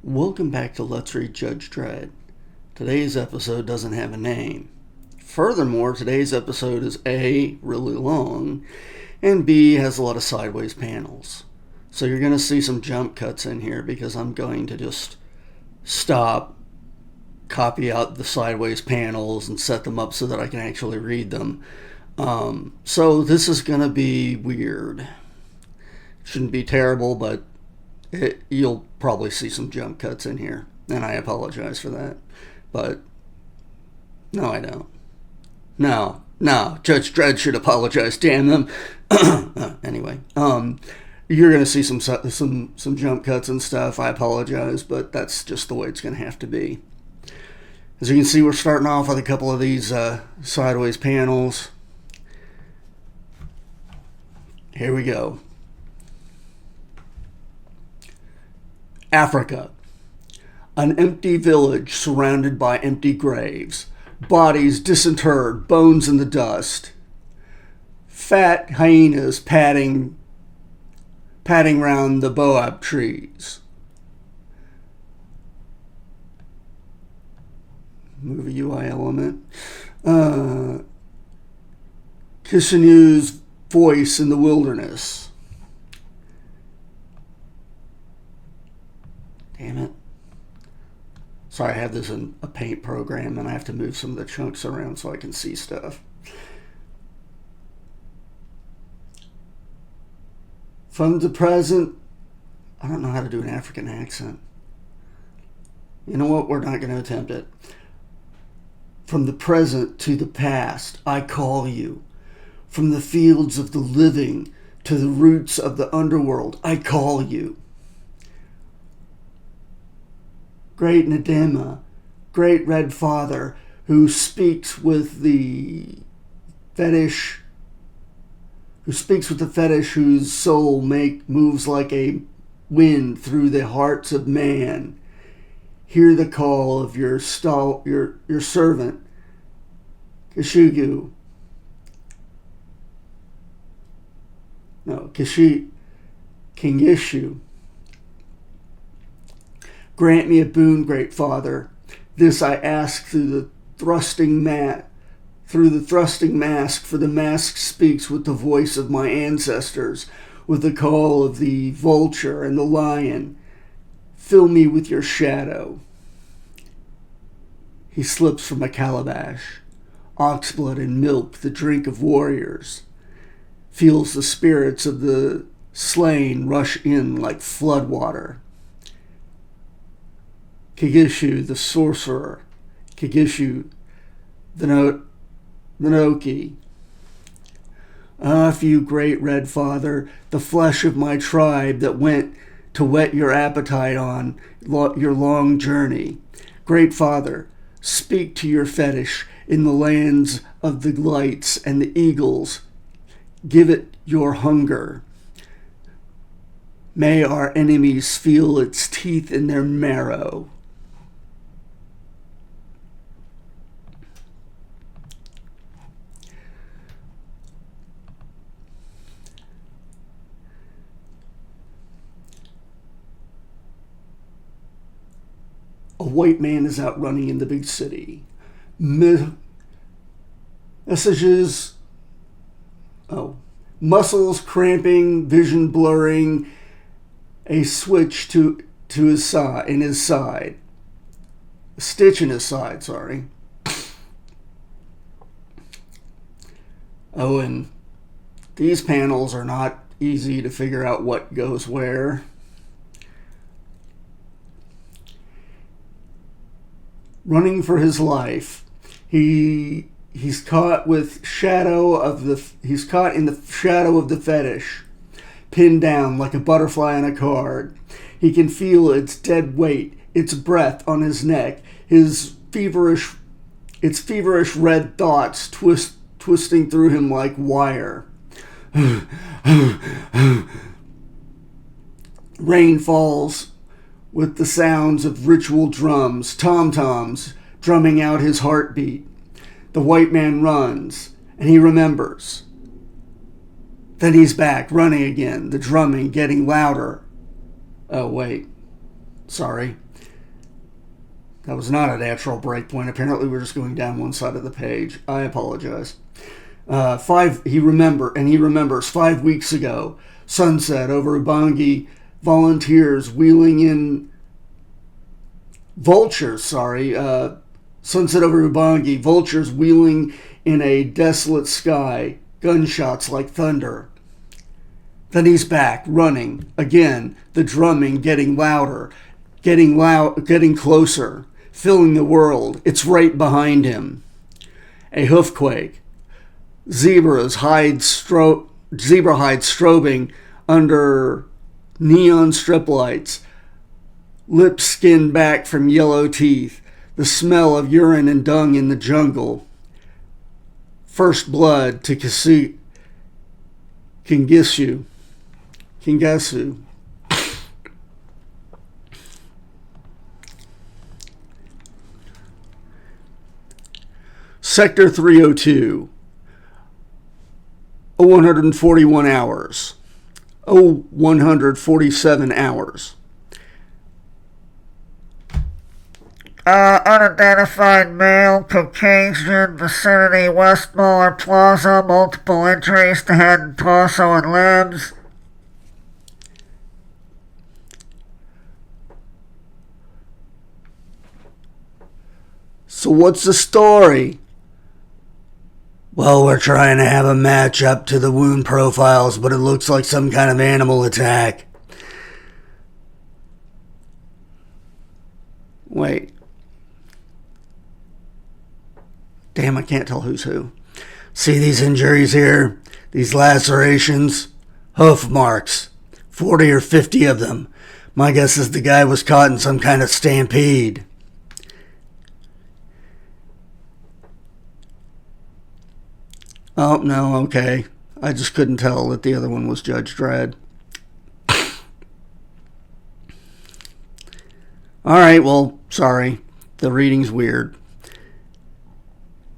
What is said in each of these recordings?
Welcome back to Let's Read Judge Dredd. Today's episode doesn't have a name. Furthermore, today's episode is A, really long, and B, has a lot of sideways panels. So you're going to see some jump cuts in here because I'm going to just stop, copy out the sideways panels, and set them up so that I can actually read them. So this is going to be weird. Shouldn't be terrible, but you'll probably see some jump cuts in here, and I apologize for that. But no, I don't. No, Judge Dredd should apologize. Damn them. Anyway, you're gonna see some jump cuts and stuff. I apologize, but that's just the way it's gonna have to be. As you can see, we're starting off with a couple of these sideways panels. Here we go. Africa. An empty village surrounded by empty graves. Bodies disinterred, bones in the dust. Fat hyenas padding round the baobab trees. Move a UI element. Kishinu's voice in the wilderness. Damn it. Sorry, I have this in a paint program and I have to move some of the chunks around so I can see stuff. From the present, I don't know how to do an African accent. You know what? We're not going to attempt it. From the present to the past, I call you. From the fields of the living to the roots of the underworld, I call you. Great Nadema, great Red Father, who speaks with the fetish, whose soul moves like a wind through the hearts of man. Hear the call of your servant, Kishigu. Kingishu. Grant me a boon, great Father. This I ask through the thrusting mask, for the mask speaks with the voice of my ancestors, with the call of the vulture and the lion. Fill me with your shadow. He slips from a calabash, oxblood and milk, the drink of warriors. Feels the spirits of the slain rush in like floodwater. Kigishu, the sorcerer. Kigishu, the Noki. Ah, you great Red Father, the flesh of my tribe that went to whet your appetite on your long journey. Great Father, speak to your fetish in the lands of the lights and the eagles. Give it your hunger. May our enemies feel its teeth in their marrow. A white man is out running in the big city. Muscles cramping, vision blurring, a switch to his side, in his side. A stitch in his side, sorry. Oh, and these panels are not easy to figure out what goes where. Running for his life, he's caught in the shadow of the fetish, pinned down like a butterfly on a card. He can feel its dead weight, its breath on his neck, his feverish its feverish red thoughts twisting through him like wire. Rain falls with the sounds of ritual drums, tom-toms drumming out his heartbeat. The white man runs, and he remembers. Then he's back, running again, the drumming getting louder. Oh, wait. Sorry. That was not a natural breakpoint. Apparently we're just going down one side of the page. I apologize. He remembers 5 weeks ago, sunset over Ubangi, volunteers wheeling in sunset over Ubangi, vultures wheeling in a desolate sky, gunshots like thunder. Then he's back, running again, the drumming getting louder, getting closer, filling the world. It's right behind him. A hoofquake. Zebra hides strobing under neon strip lights, lips skinned back from yellow teeth, the smell of urine and dung in the jungle. First blood to Kingisu. Sector 302. 141 hours. 147 hours. Unidentified male, Caucasian, vicinity Westmoreland Plaza, multiple injuries to head and torso and limbs. So what's the story? Well, we're trying to have a match up to the wound profiles, but it looks like some kind of animal attack. Wait. Damn, I can't tell who's who. See these injuries here? These lacerations? Hoof marks. 40 or 50 of them. My guess is the guy was caught in some kind of stampede. Oh, no, okay. I just couldn't tell that the other one was Judge Dredd. Alright, well, sorry. The reading's weird.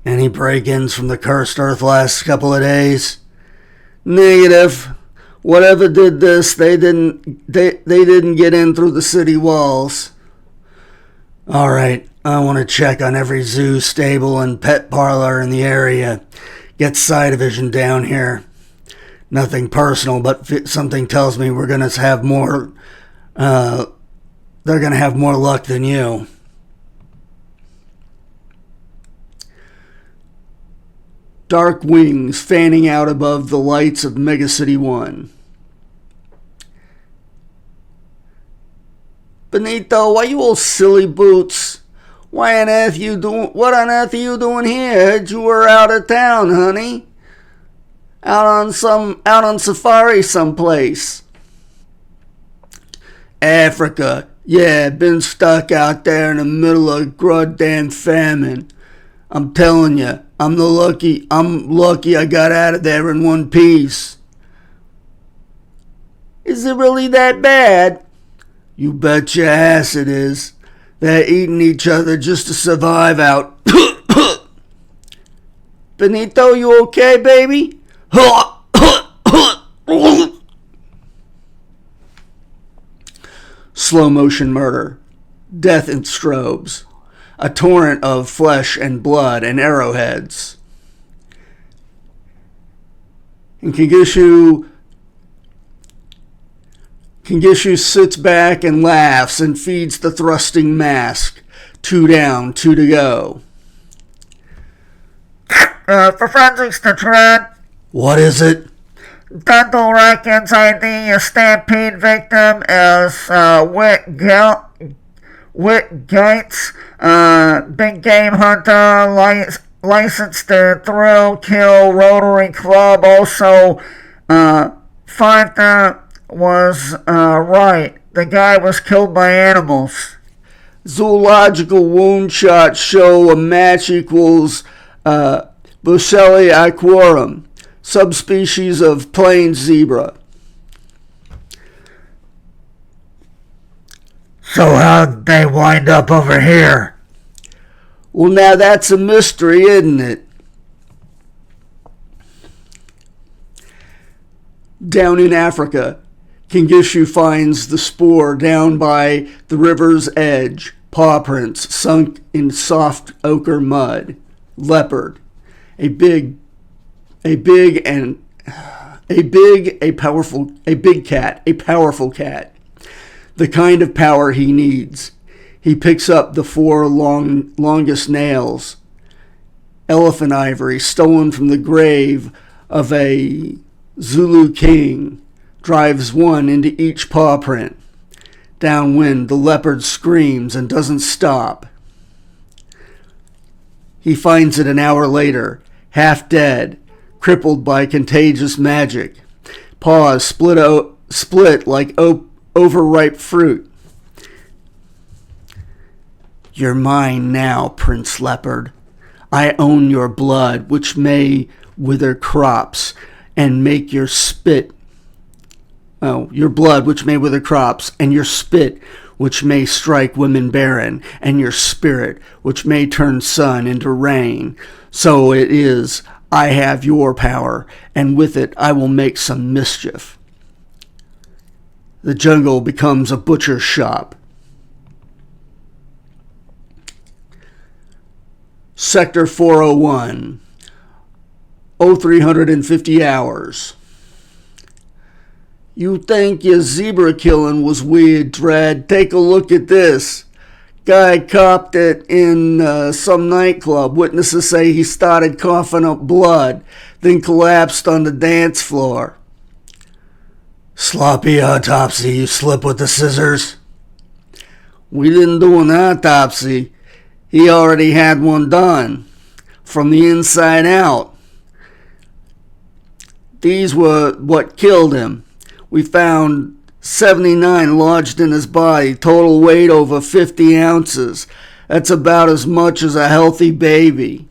Any break-ins from the cursed earth last couple of days? Negative. Whatever did this, they didn't get in through the city walls. Alright, I want to check on every zoo, stable, and pet parlor in the area. Get side vision down here. Nothing personal, but something tells me we're going to have more, they're going to have more luck than you. Dark wings fanning out above the lights of Megacity 1. Benito, why you all silly boots? What on earth are you doing here? I heard you were out of town, honey. Out on safari someplace. Africa. Yeah, been stuck out there in the middle of goddamn famine. I'm telling you, I'm lucky I got out of there in one piece. Is it really that bad? You bet your ass it is. They're eating each other just to survive out. Benito, you okay, baby? Slow motion murder. Death in strobes. A torrent of flesh and blood and arrowheads. And Kingishu sits back and laughs and feeds the thrusting mask. 2 down, 2 to go. For forensics to Dredd. What is it? Dental records ID a stampede victim is Whit Gates, big game hunter, licensed to Thrill Kill Rotary Club. Also, Fighter was right. The guy was killed by animals. Zoological wound shots show a match equals Bucelli aquarum, subspecies of plains zebra. So how'd they wind up over here? Well, now that's a mystery, isn't it? Down in Africa, Kingishu finds the spoor down by the river's edge, paw prints sunk in soft ochre mud. Leopard, a big powerful cat, the kind of power he needs. He picks up the four longest nails, elephant ivory stolen from the grave of a Zulu king, drives one into each paw print. Downwind, the leopard screams and doesn't stop. He finds it an hour later, half dead, crippled by contagious magic. Paws split like overripe fruit. You're mine now, Prince Leopard. I own your blood, which may wither crops and make your spit. Your blood, which may wither crops, and your spit, which may strike women barren, and your spirit, which may turn sun into rain. So it is, I have your power, and with it I will make some mischief. The jungle becomes a butcher's shop. Sector 401, 0350 hours. You think your zebra killing was weird, Dredd? Take a look at this. Guy copped it in some nightclub. Witnesses say he started coughing up blood, then collapsed on the dance floor. Sloppy autopsy, you slip with the scissors. We didn't do an autopsy. He already had one done, from the inside out. These were what killed him. We found 79 lodged in his body, total weight over 50 ounces. That's about as much as a healthy baby.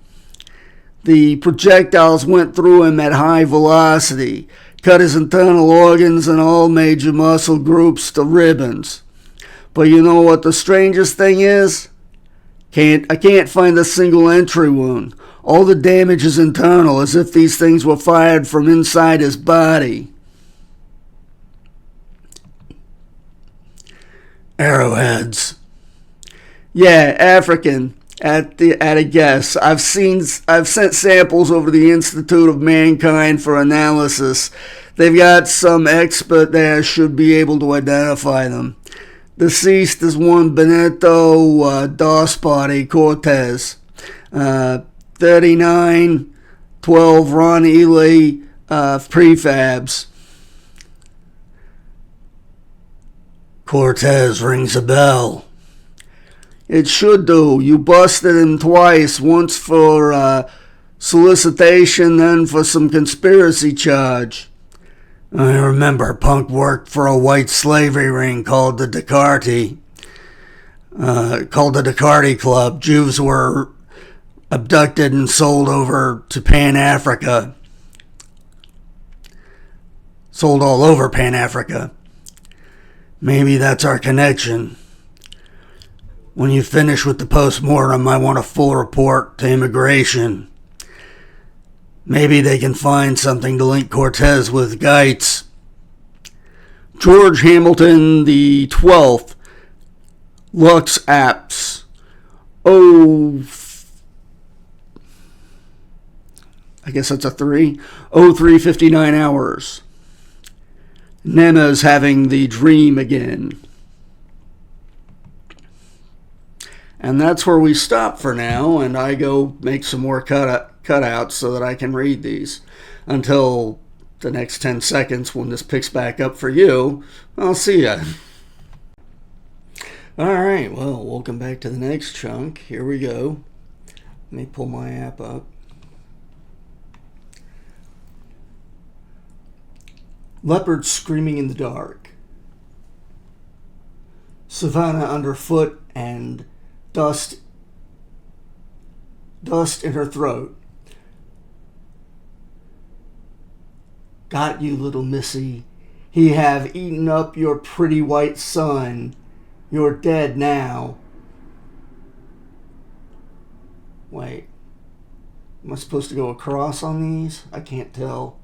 The projectiles went through him at high velocity, cut his internal organs and all major muscle groups to ribbons. But you know what the strangest thing is? I can't find a single entry wound. All the damage is internal, as if these things were fired from inside his body. Arrowheads. Yeah, African. At a guess. I've sent samples over to the Institute of Mankind for analysis. They've got some expert there should be able to identify them. Deceased is one Benito Dos Body Cortez. 39, 12 Ron Ely prefabs. Cortez rings a bell. It should do. You busted him twice, once for solicitation, then for some conspiracy charge. I remember Punk worked for a white slavery ring called the Descartes. Club. Jews were abducted and sold over to Pan-Africa. Sold all over Pan-Africa. Maybe that's our connection. When you finish with the post-mortem, I want a full report to immigration. Maybe they can find something to link Cortez with Geitz. George Hamilton the 12th. Lux Apps. I guess that's a 3. 0359 hours. Nema's having the dream again. And that's where we stop for now, and I go make some more cutouts so that I can read these. Until the next 10 seconds when this picks back up for you, I'll see ya. Alright, well, welcome back to the next chunk. Here we go. Let me pull my app up. Leopard screaming in the dark. Savannah underfoot and dust in her throat. Got you, little missy. He have eaten up your pretty white son. You're dead now. Wait. Am I supposed to go across on these? I can't tell.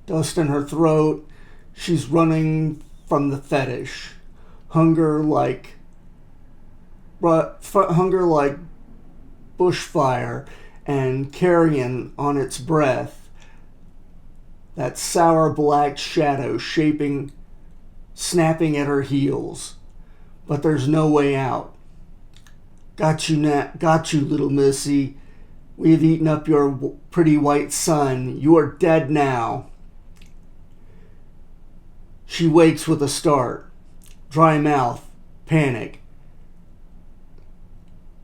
Dust in her throat. She's running from the fetish. Hunger like bushfire and carrion on its breath. That sour black shadow snapping at her heels. But there's no way out. Got you, little missy. We have eaten up your pretty white son. You are dead now. She wakes with a start. Dry mouth, panic.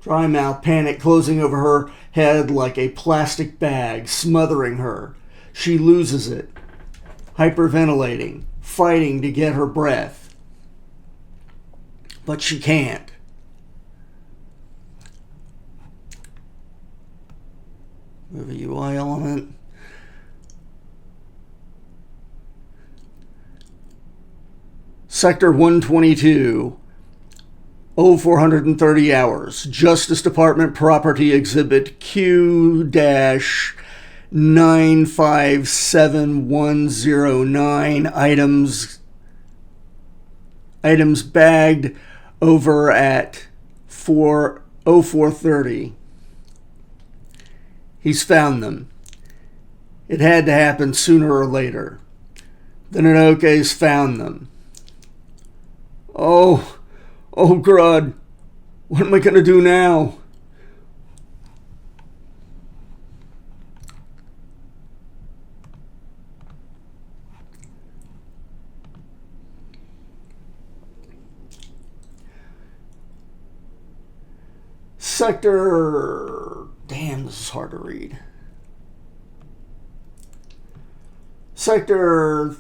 Dry mouth, panic closing over her head like a plastic bag, smothering her. She loses it. Hyperventilating, fighting to get her breath. But she can't. Move a UI element. Sector 122. 0430 hours. Justice Department Property Exhibit Q-957109. Items bagged over at 0430. He's found them. It had to happen sooner or later. The Nanoke's found them. Oh, Grodd, what am I going to do now? Damn, this is hard to read. Sector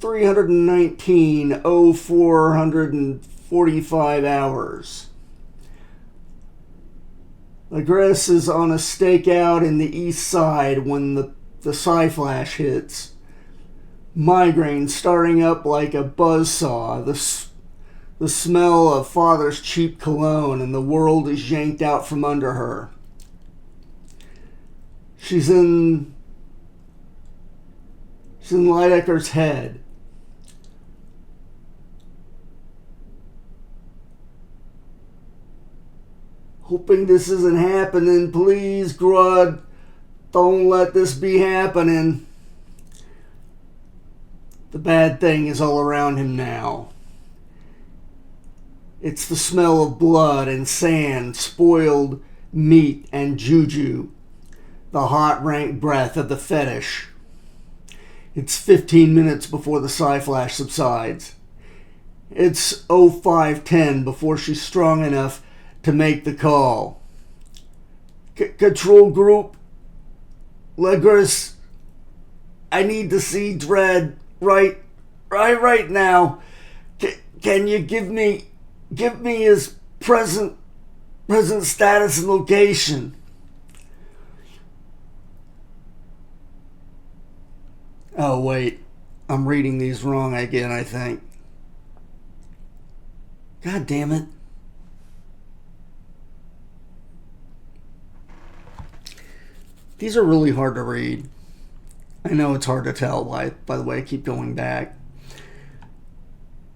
319, 0445 hours. Lagress is on a stakeout in the east side when the psi-flash hits. Migraine starting up like a buzzsaw. The smell of father's cheap cologne, and the world is yanked out from under her. She's in Lidecker's head. Hoping this isn't happening. Please, Grodd, don't let this be happening. The bad thing is all around him now. It's the smell of blood and sand, spoiled meat and juju. The hot, rank breath of the fetish. It's 15 minutes before the psi-flash subsides. It's 0510 before she's strong enough to make the call. Control group, Legris, I need to see Dredd right now. Can you give me his present status and location? Oh wait, I'm reading these wrong again, I think. God damn it. These are really hard to read. I know it's hard to tell by the way I keep going back.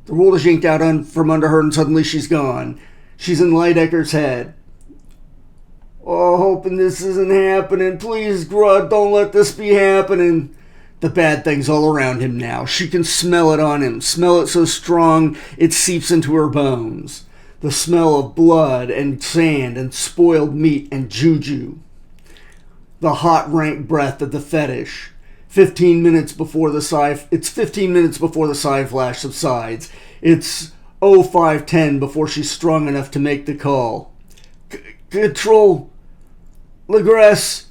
The world is yanked out from under her and suddenly she's gone. She's in Lidecker's head. Oh, hoping this isn't happening. Please, Grodd, don't let this be happening. The bad thing's all around him now. She can smell it on him. Smell it so strong it seeps into her bones. The smell of blood and sand and spoiled meat and juju. The hot, rank breath of the fetish. 15 minutes before the psi-flash subsides. It's 0510 before she's strong enough to make the call. Control, Lagress,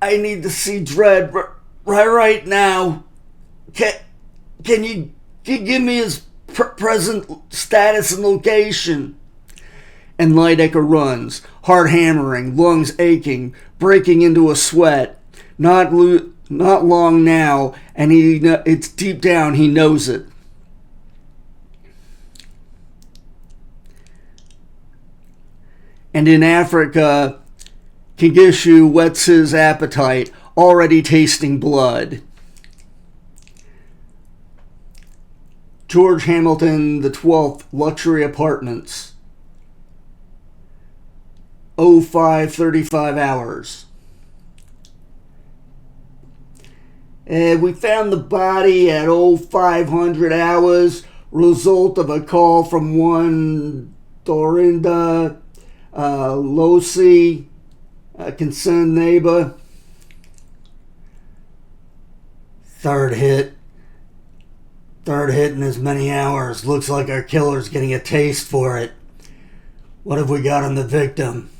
I need to see Dredd right now. Can you give me his present status and location. And Lidecker runs, heart hammering, lungs aching, breaking into a sweat. Not long now, and it's deep down, he knows it. And in Africa, Kigishu whets his appetite, already tasting blood. George Hamilton the 12th, Luxury Apartments. 05:35 hours. We found the body at 0500 hours, result of a call from one Dorinda Losi, a concerned neighbor. Third hit in as many hours. Looks like our killer's getting a taste for it. What have we got on the victim?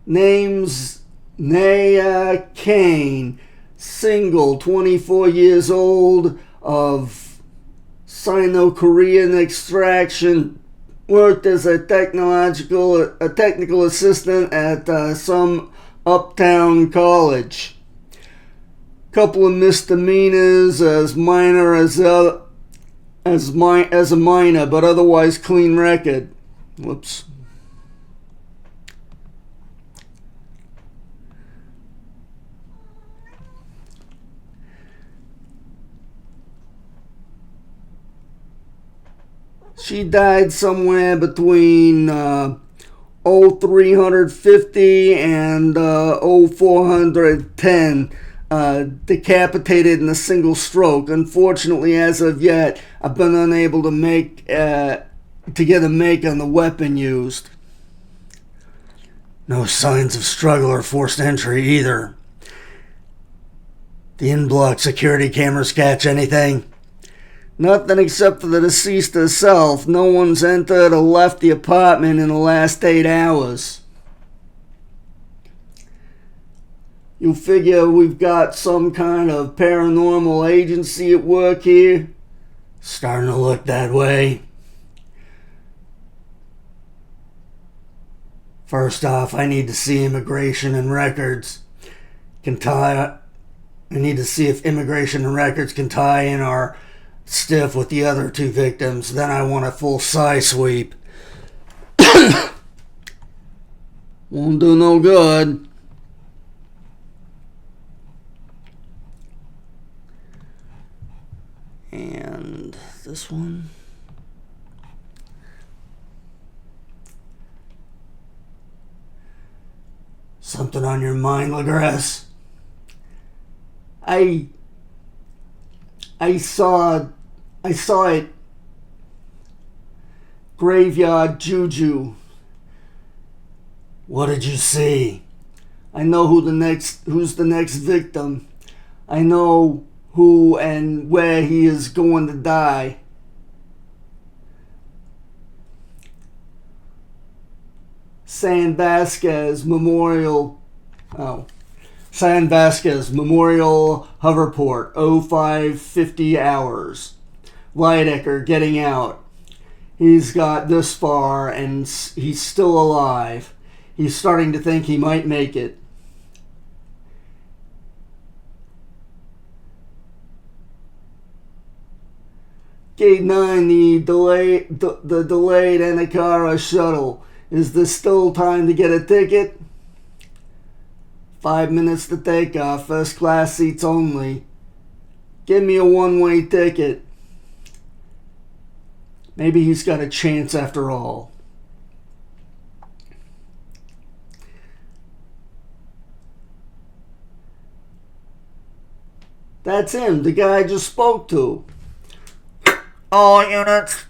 Name's Naya Kane, single, 24 years old, of Sino-Korean extraction. Worked as a technical assistant at some uptown college. Couple of misdemeanors as minor as a minor, but otherwise clean record. Whoops. She died somewhere between 0350 and 0410, decapitated in a single stroke. Unfortunately, as of yet, I've been unable to get a make on the weapon used. No signs of struggle or forced entry either. The in-block security cameras catch anything? Nothing except for the deceased herself. No one's entered or left the apartment in the last 8 hours. You figure we've got some kind of paranormal agency at work here? Starting to look that way. First off, I need to see immigration and records. I need to see if immigration and records can tie in our stiff with the other 2 victims. Then I want a full size sweep. Won't do no good. And this one. Something on your mind, Lagrasse? I saw it. Graveyard Juju. What did you see? I know who's the next victim. I know who and where he is going to die. San Vasquez Memorial Hoverport, 0550 hours. Lidecker getting out. He's got this far and he's still alive. He's starting to think he might make it. Gate 9, the delayed Anakara shuttle. Is there still time to get a ticket? 5 minutes to take off. First class seats only. Give me a one-way ticket. Maybe he's got a chance after all. That's him, the guy I just spoke to. All units,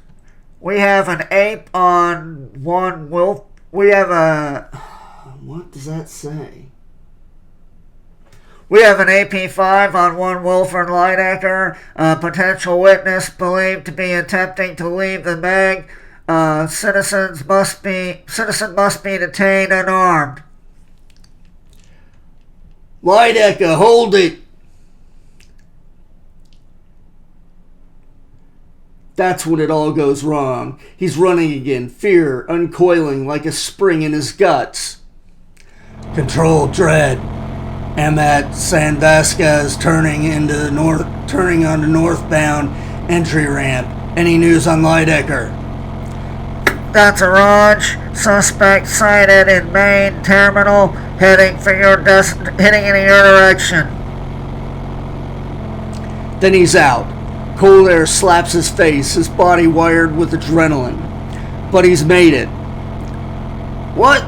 we have an ape on one Wolf. We have a... What does that say? We have an AP5 on one Wilford Lidecker. Potential witness believed to be attempting to leave the bag. Citizen must be detained unarmed. Lidecker, hold it. That's when it all goes wrong. He's running again, fear uncoiling like a spring in his guts. Control, Dredd. I'm at San Vasquez turning onto northbound entry ramp. Any news on Lidecker? That's a Raj. Suspect sighted in main terminal, heading in your direction. Then he's out. Cold air slaps his face, his body wired with adrenaline. But he's made it. What?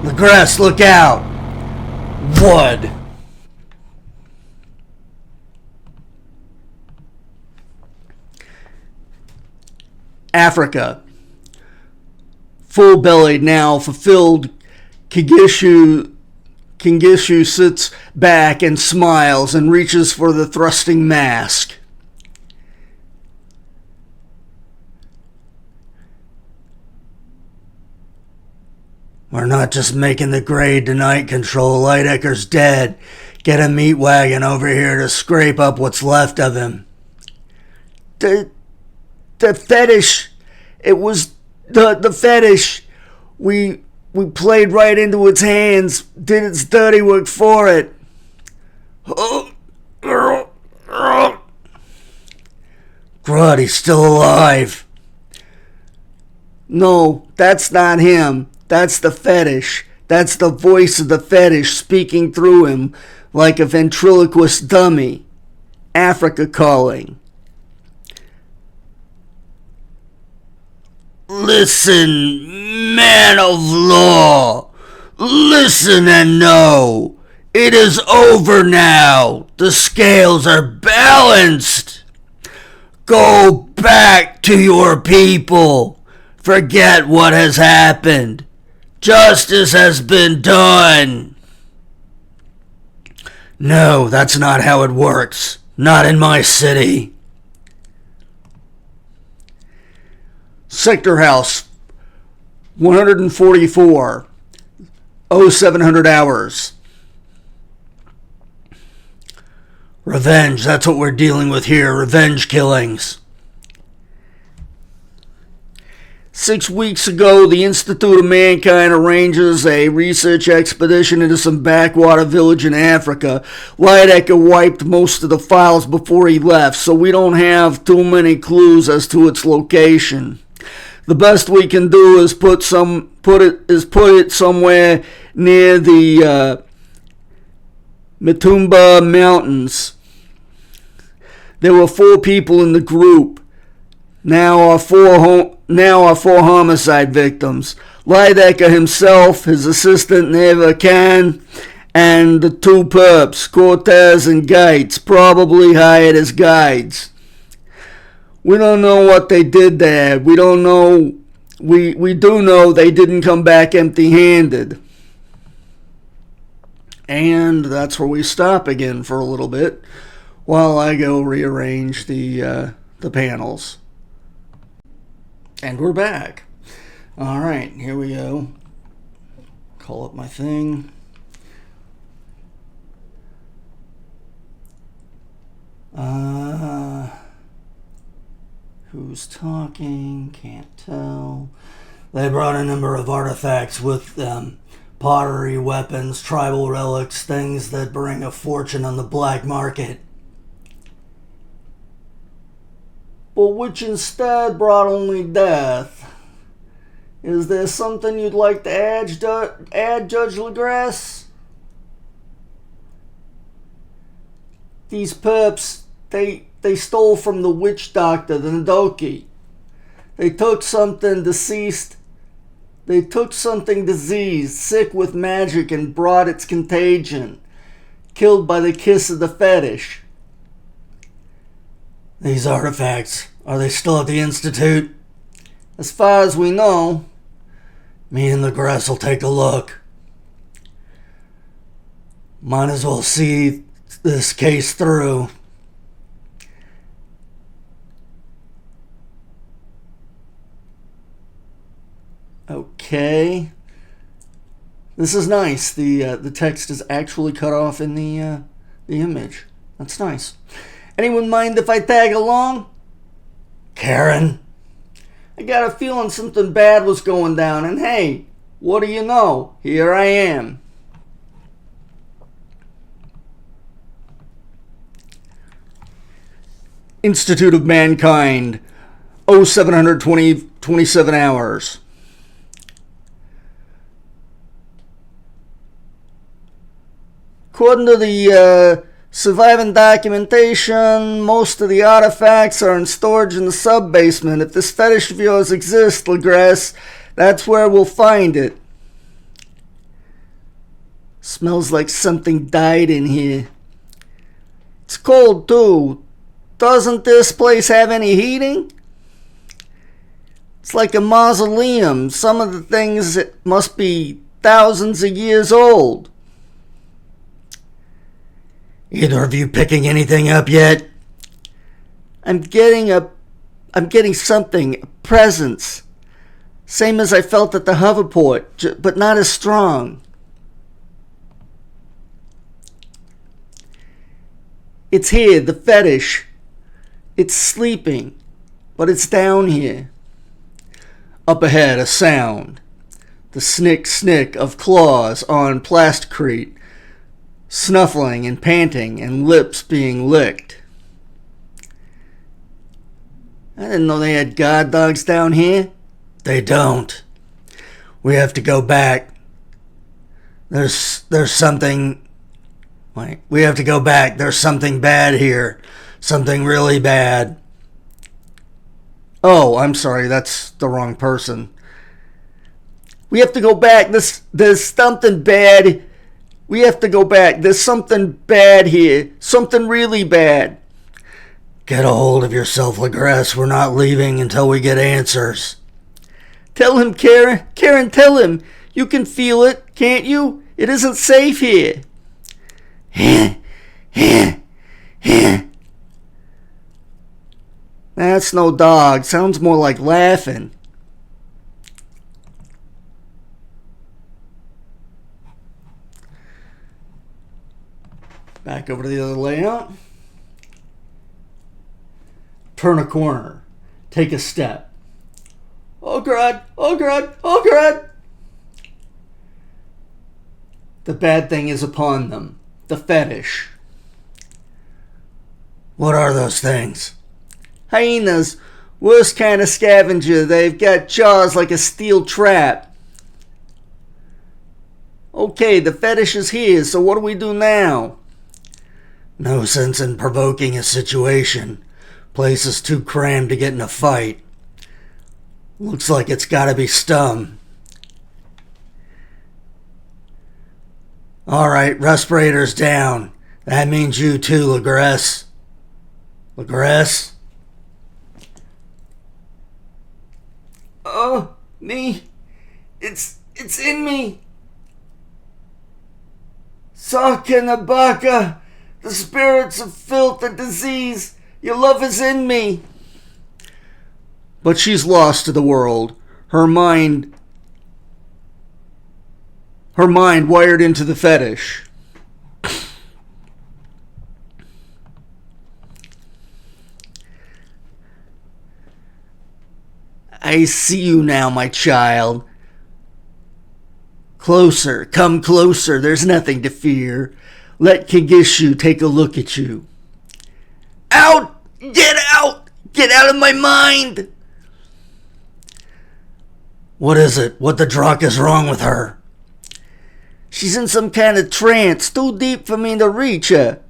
Legress, look out! Wood! Africa. Full-bellied now, fulfilled, Kigishu sits back and smiles and reaches for the thrusting mask. We're not just making the grade tonight, Control. Lidecker's dead. Get a meat wagon over here to scrape up what's left of him. The fetish. It was the fetish. We played right into its hands, did its dirty work for it. Grud, he's still alive. No, that's not him. That's the fetish. That's the voice of the fetish speaking through him like a ventriloquist dummy. Africa calling. Listen, man of law. Listen and know. It is over now. The scales are balanced. Go back to your people. Forget what has happened. Justice has been done. No, that's not how it works. Not in my city. Sector House 144 0700 hours. Revenge, that's what we're dealing with here. Revenge killings. 6 weeks ago, the Institute of Mankind arranges a research expedition into some backwater village in Africa. Lidecker wiped most of the files before he left, so we don't have too many clues as to its location. The best we can do is put it somewhere near the Matumba Mountains. There were 4 people in the group. Now are four homicide victims. Lidecker himself, his assistant Neva Khan, and the 2 perps, Cortez and Geitz, probably hired as guides. We don't know what they did there. We don't know. We do know they didn't come back empty-handed. And that's where we stop again for a little bit while I go rearrange the panels. And we're back. All right, here we go. Call up my thing. Who's talking? Can't tell. They brought a number of artifacts with them. Pottery, weapons, tribal relics, things that bring a fortune on the black market. But which instead brought only death. Is there something you'd like to add, Judge Legress? These perps, they stole from the witch doctor, the Ndoki. They took something deceased. They took something diseased, sick with magic, and brought its contagion. Killed by the kiss of the fetish. These artifacts, are they still at the Institute? As far as we know. Me and Legress will take a look. Might as well see this case through. Okay. This is nice. The text is actually cut off in the image. That's nice. Anyone mind if I tag along? Karen? I got a feeling something bad was going down, and hey, what do you know? Here I am. Institute of Mankind, 0727 hours. According to the surviving documentation, most of the artifacts are in storage in the sub-basement. If this fetish of yours exists, Legress, that's where we'll find it. Smells like something died in here. It's cold too. Doesn't this place have any heating? It's like a mausoleum. Some of the things must be thousands of years old. Either of you picking anything up yet? I'm getting something, a presence. Same as I felt at the hoverport, but not as strong. It's here, the fetish. It's sleeping, but it's down here. Up ahead, a sound. The snick of claws on plasticrete. Snuffling and panting and lips being licked. I didn't know they had guard dogs down here. They don't. We have to go back. There's something... Wait, we have to go back. There's something bad here. Something really bad. Oh, I'm sorry. That's the wrong person. We have to go back. There's something bad. We have to go back. There's something bad here. Something really bad. Get a hold of yourself, Legress. We're not leaving until we get answers. Tell him, Karen. Karen, tell him. You can feel it, can't you? It isn't safe here. That's no dog. Sounds more like laughing. Back over to the other layout. Turn a corner. Take a step. Oh God! Oh God! Oh God! The bad thing is upon them. The fetish. What are those things? Hyenas. Worst kind of scavenger. They've got jaws like a steel trap. Okay, the fetish is here, so what do we do now? No sense in provoking a situation. Place is too crammed to get in a fight. Looks like it's gotta be Stum. Alright, respirators down. That means you too, Legress. Legress? Oh, me. It's in me. Sakanabaka. The spirits of filth and disease. Your love is in me. But she's lost to the world. Her mind wired into the fetish. I see you now, my child. Closer, come closer. There's nothing to fear. Let Kigishu take a look at you. Out! Get out! Get out of my mind! What is it? What the drock is wrong with her? She's in some kind of trance, too deep for me to reach her.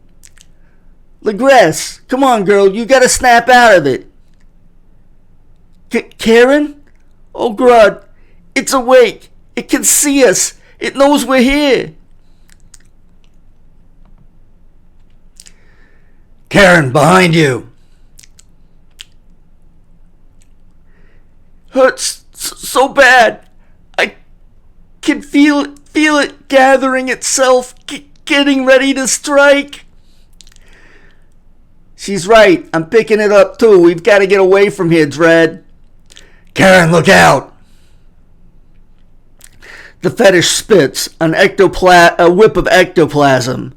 Legress, come on, girl, you gotta snap out of it. Karen? Oh, God, it's awake. It can see us. It knows we're here. Karen, behind you. Hurts so bad. I can feel it gathering itself, getting ready to strike. She's right. I'm picking it up too. We've got to get away from here, Dredd. Karen, look out. The fetish spits a whip of ectoplasm.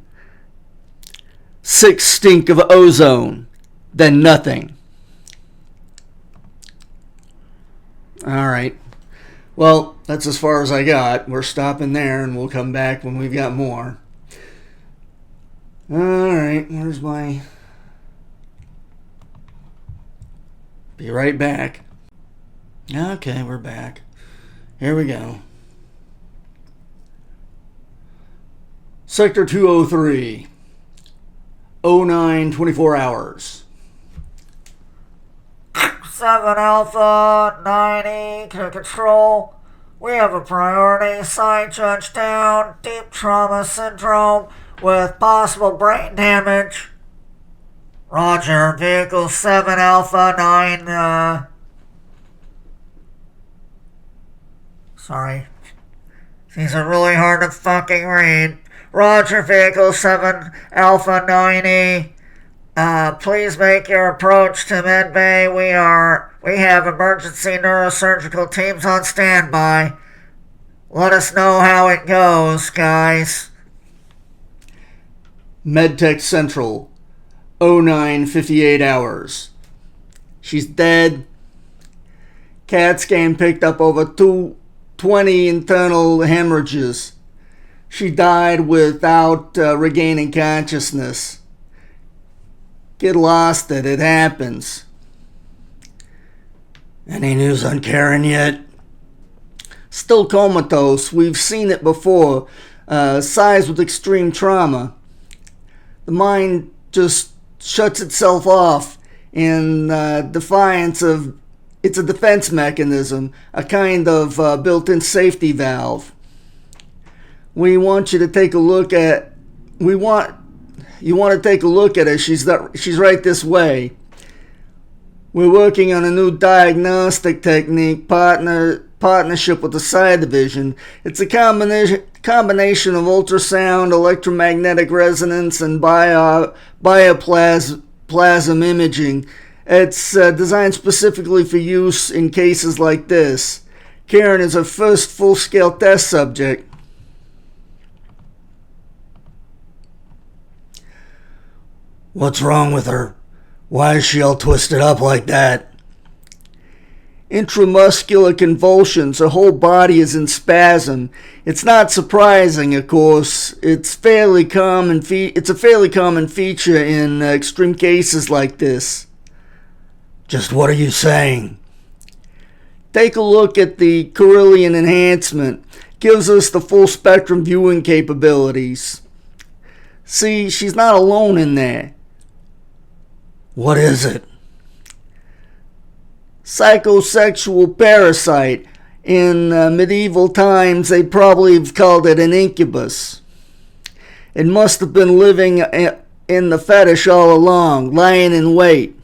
6 stink of ozone, then nothing. Alright. Well, that's as far as I got. We're stopping there and we'll come back when we've got more. Alright, where's my... Be right back. Okay, we're back. Here we go. Sector 203. 09, 24 hours. 7 Alpha, 90 to control. We have a priority. Site judge down. Deep trauma syndrome with possible brain damage. Roger. Vehicle 7 Alpha, 9, Sorry. These are really hard to fucking read. Roger, Vehicle 7 Alpha 90. Please make your approach to Medbay. We have emergency neurosurgical teams on standby. Let us know how it goes, guys. Medtech Central. 09, 58 hours. She's dead. CAT scan picked up over 20 internal hemorrhages. She died without regaining consciousness. Get lost it happens. Any news on Karen yet? Still comatose. We've seen it before. Size with extreme trauma. The mind just shuts itself off in defiance of... It's a defense mechanism, a kind of built-in safety valve. We want you to take a look at... You want to take a look at her. She's right this way. We're working on a new diagnostic technique, partnership with the Psi Division. It's a combination of ultrasound, electromagnetic resonance, and bioplasm imaging. It's designed specifically for use in cases like this. Karen is our first full-scale test subject. What's wrong with her? Why is she all twisted up like that? Intramuscular convulsions. Her whole body is in spasm. It's not surprising, of course. It's a fairly common feature in extreme cases like this. Just what are you saying? Take a look at the Carillion enhancement. Gives us the full spectrum viewing capabilities. See, she's not alone in there. What is it? Psychosexual parasite. In medieval times, they probably have called it an incubus. It must have been living in the fetish all along, lying in wait.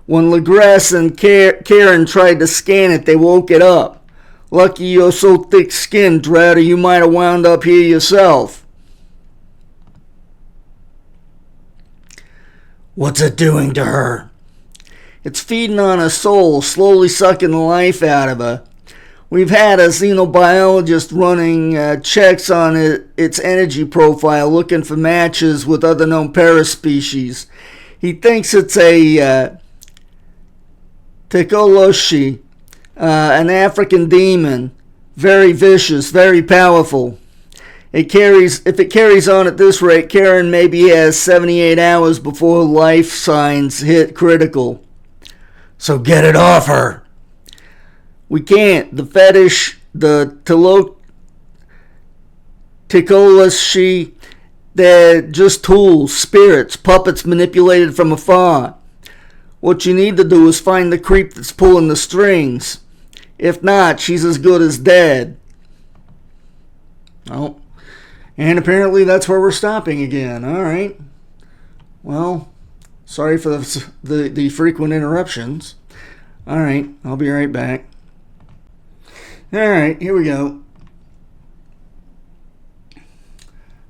When Legresse and Karen tried to scan it, they woke it up. Lucky you're so thick-skinned, Dredd, or you might have wound up here yourself. What's it doing to her? It's feeding on her soul, slowly sucking the life out of her. We've had a xenobiologist running checks on its energy profile, looking for matches with other known paraspecies. He thinks it's a Tekoloshi, an African demon, very vicious, very powerful. If it carries on at this rate, Karen maybe has 78 hours before life signs hit critical. So get it off her. We can't. The fetish, the Tekoloshi, they're just tools, spirits, puppets manipulated from afar. What you need to do is find the creep that's pulling the strings. If not, she's as good as dead. Oh. And apparently that's where we're stopping again. All right. Well, sorry for the frequent interruptions. All right. I'll be right back. All right. Here we go.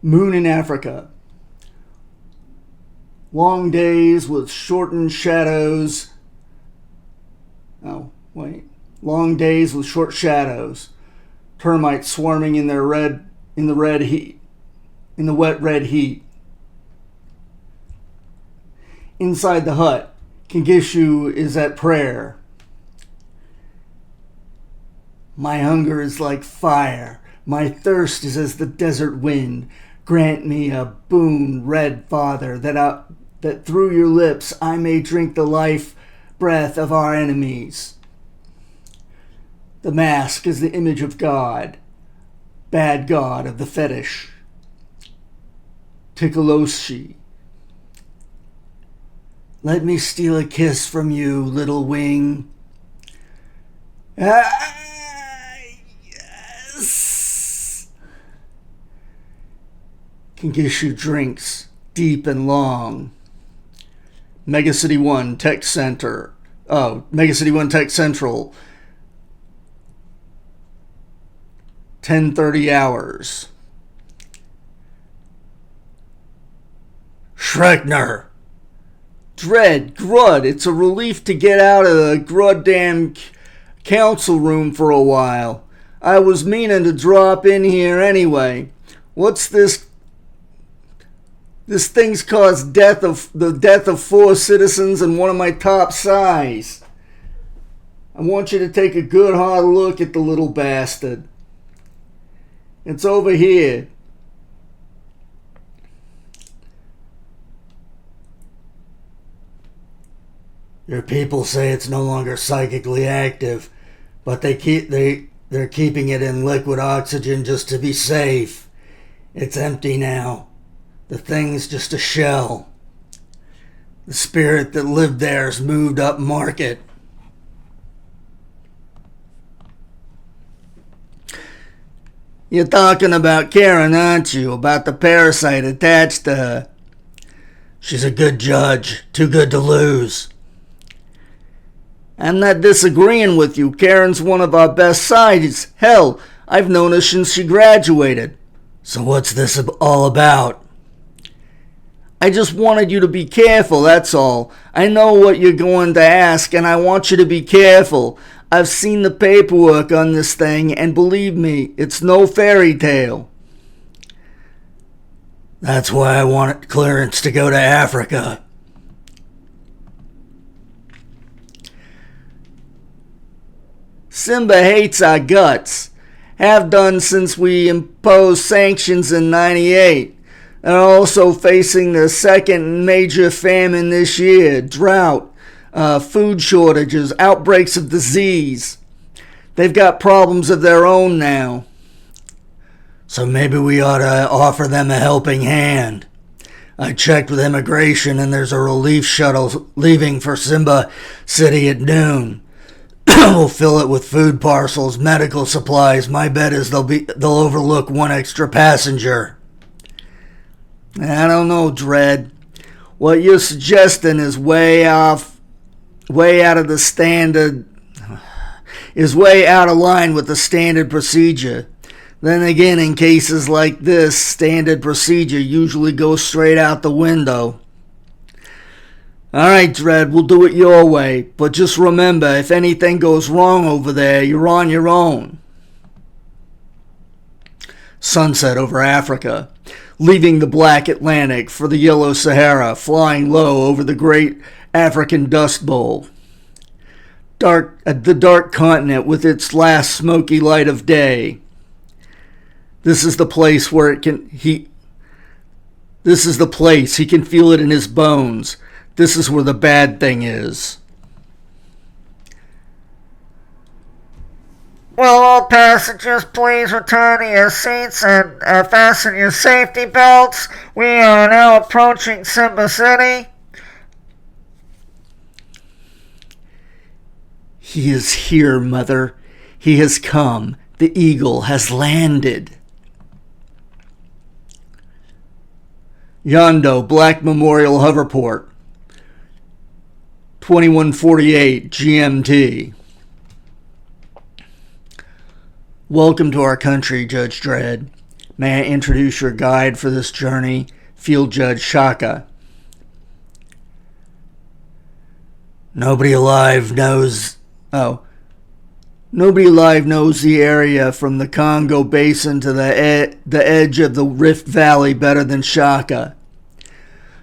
Moon in Africa. Long days with shortened shadows. Oh, wait. Long days with short shadows. Termites swarming in the wet red heat. Inside the hut, Kingishu is at prayer. My hunger is like fire. My thirst is as the desert wind. Grant me a boon, Red Father, that through your lips I may drink the life breath of our enemies. The mask is the image of God, bad god of the fetish. Tikaloshi. Let me steal a kiss from you, little wing. Yes. Kingishu drinks deep and long. Mega City 1 Tech Center. Oh, Mega City 1 Tech Central. 10:30 hours. Schreckner. Dredd, Grud, it's a relief to get out of the goddamn council room for a while. I was meaning to drop in here anyway. What's this? This thing's caused the death of 4 citizens and one of my top spies. I want you to take a good hard look at the little bastard. It's over here. Your people say it's no longer psychically active, but they're keeping it in liquid oxygen just to be safe. It's empty now. The thing's just a shell. The spirit that lived there's moved up market. You're talking about Karen, aren't you? About the parasite attached to her. She's a good judge. Too good to lose. I'm not disagreeing with you. Karen's one of our best sides. Hell, I've known her since she graduated. So what's this all about? I just wanted you to be careful, that's all. I know what you're going to ask, and I want you to be careful. I've seen the paperwork on this thing, and believe me, it's no fairy tale. That's why I wanted clearance to go to Africa. Simba hates our guts. Have done since we imposed sanctions in '98. They're also facing the second major famine this year, drought, food shortages, outbreaks of disease. They've got problems of their own now. So maybe we ought to offer them a helping hand. I checked with immigration and there's a relief shuttle leaving for Simba City at noon. We'll fill it with food parcels, medical supplies. My bet is they'll overlook one extra passenger. I don't know, Dredd. What you're suggesting is way out of the standard, is way out of line with the standard procedure. Then again, in cases like this, standard procedure usually goes straight out the window. Alright, Dredd, we'll do it your way, but just remember, if anything goes wrong over there, you're on your own. Sunset over Africa, leaving the black Atlantic for the yellow Sahara, flying low over the great African Dust Bowl. The dark continent with its last smoky light of day. This is the place where This is the place. He can feel it in his bones. This is where the bad thing is. Will all passengers please return to your seats and fasten your safety belts? We are now approaching Simba City. He is here, Mother. He has come. The eagle has landed. Yondo, Black Memorial Hoverport. 2148 GMT. Welcome to our country, Judge Dredd. May I introduce your guide for this journey, Field Judge Shaka. Nobody alive knows the area from the Congo Basin to the edge of the Rift Valley better than Shaka.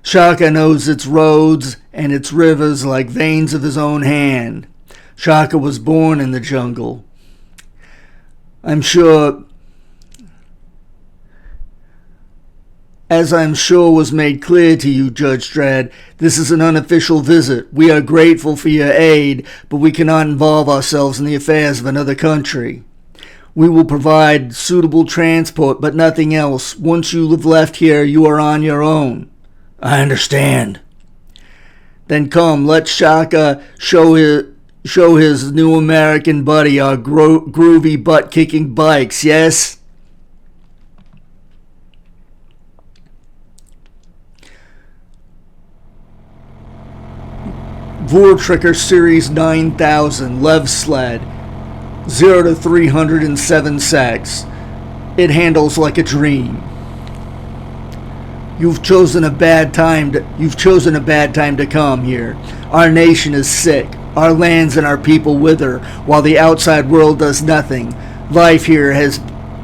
Shaka knows its roads, and its rivers like veins of his own hand. Shaka was born in the jungle. As I'm sure was made clear to you, Judge Dredd, this is an unofficial visit. We are grateful for your aid, but we cannot involve ourselves in the affairs of another country. We will provide suitable transport, but nothing else. Once you have left here, you are on your own. I understand. Then come, let Shaka show his new American buddy our groovy butt-kicking bikes, yes? Vortricker Series 9000 Lev Sled 0 to 307 secs. It handles like a dream. You've chosen a bad time to come here. Our nation is sick. Our lands and our people wither, while the outside world does nothing. Life here has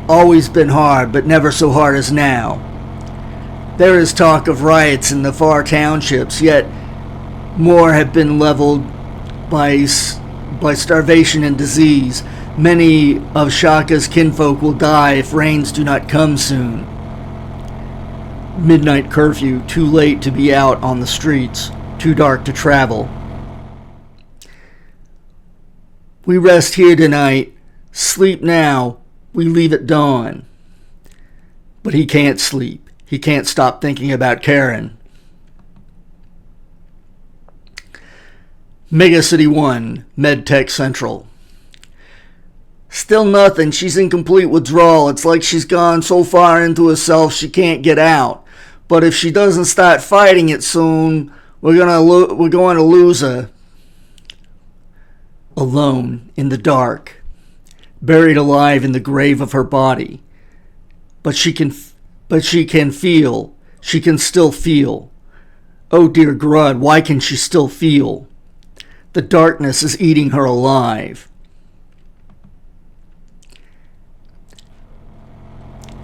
always been hard, but never so hard as now. There is talk of riots in the far townships, yet more have been leveled by starvation and disease. Many of Shaka's kinfolk will die if rains do not come soon. Midnight curfew, too late to be out on the streets, too dark to travel. We rest here tonight, sleep now, we leave at dawn. But he can't sleep. He can't stop thinking about Karen. Mega City 1, MedTech Central. Still nothing. She's in complete withdrawal. It's like she's gone so far into herself she can't get out. But if she doesn't start fighting it soon, we're going to lose her. Alone in the dark, buried alive in the grave of her body. But she can feel. She can still feel. Oh dear God, why can she still feel? The darkness is eating her alive.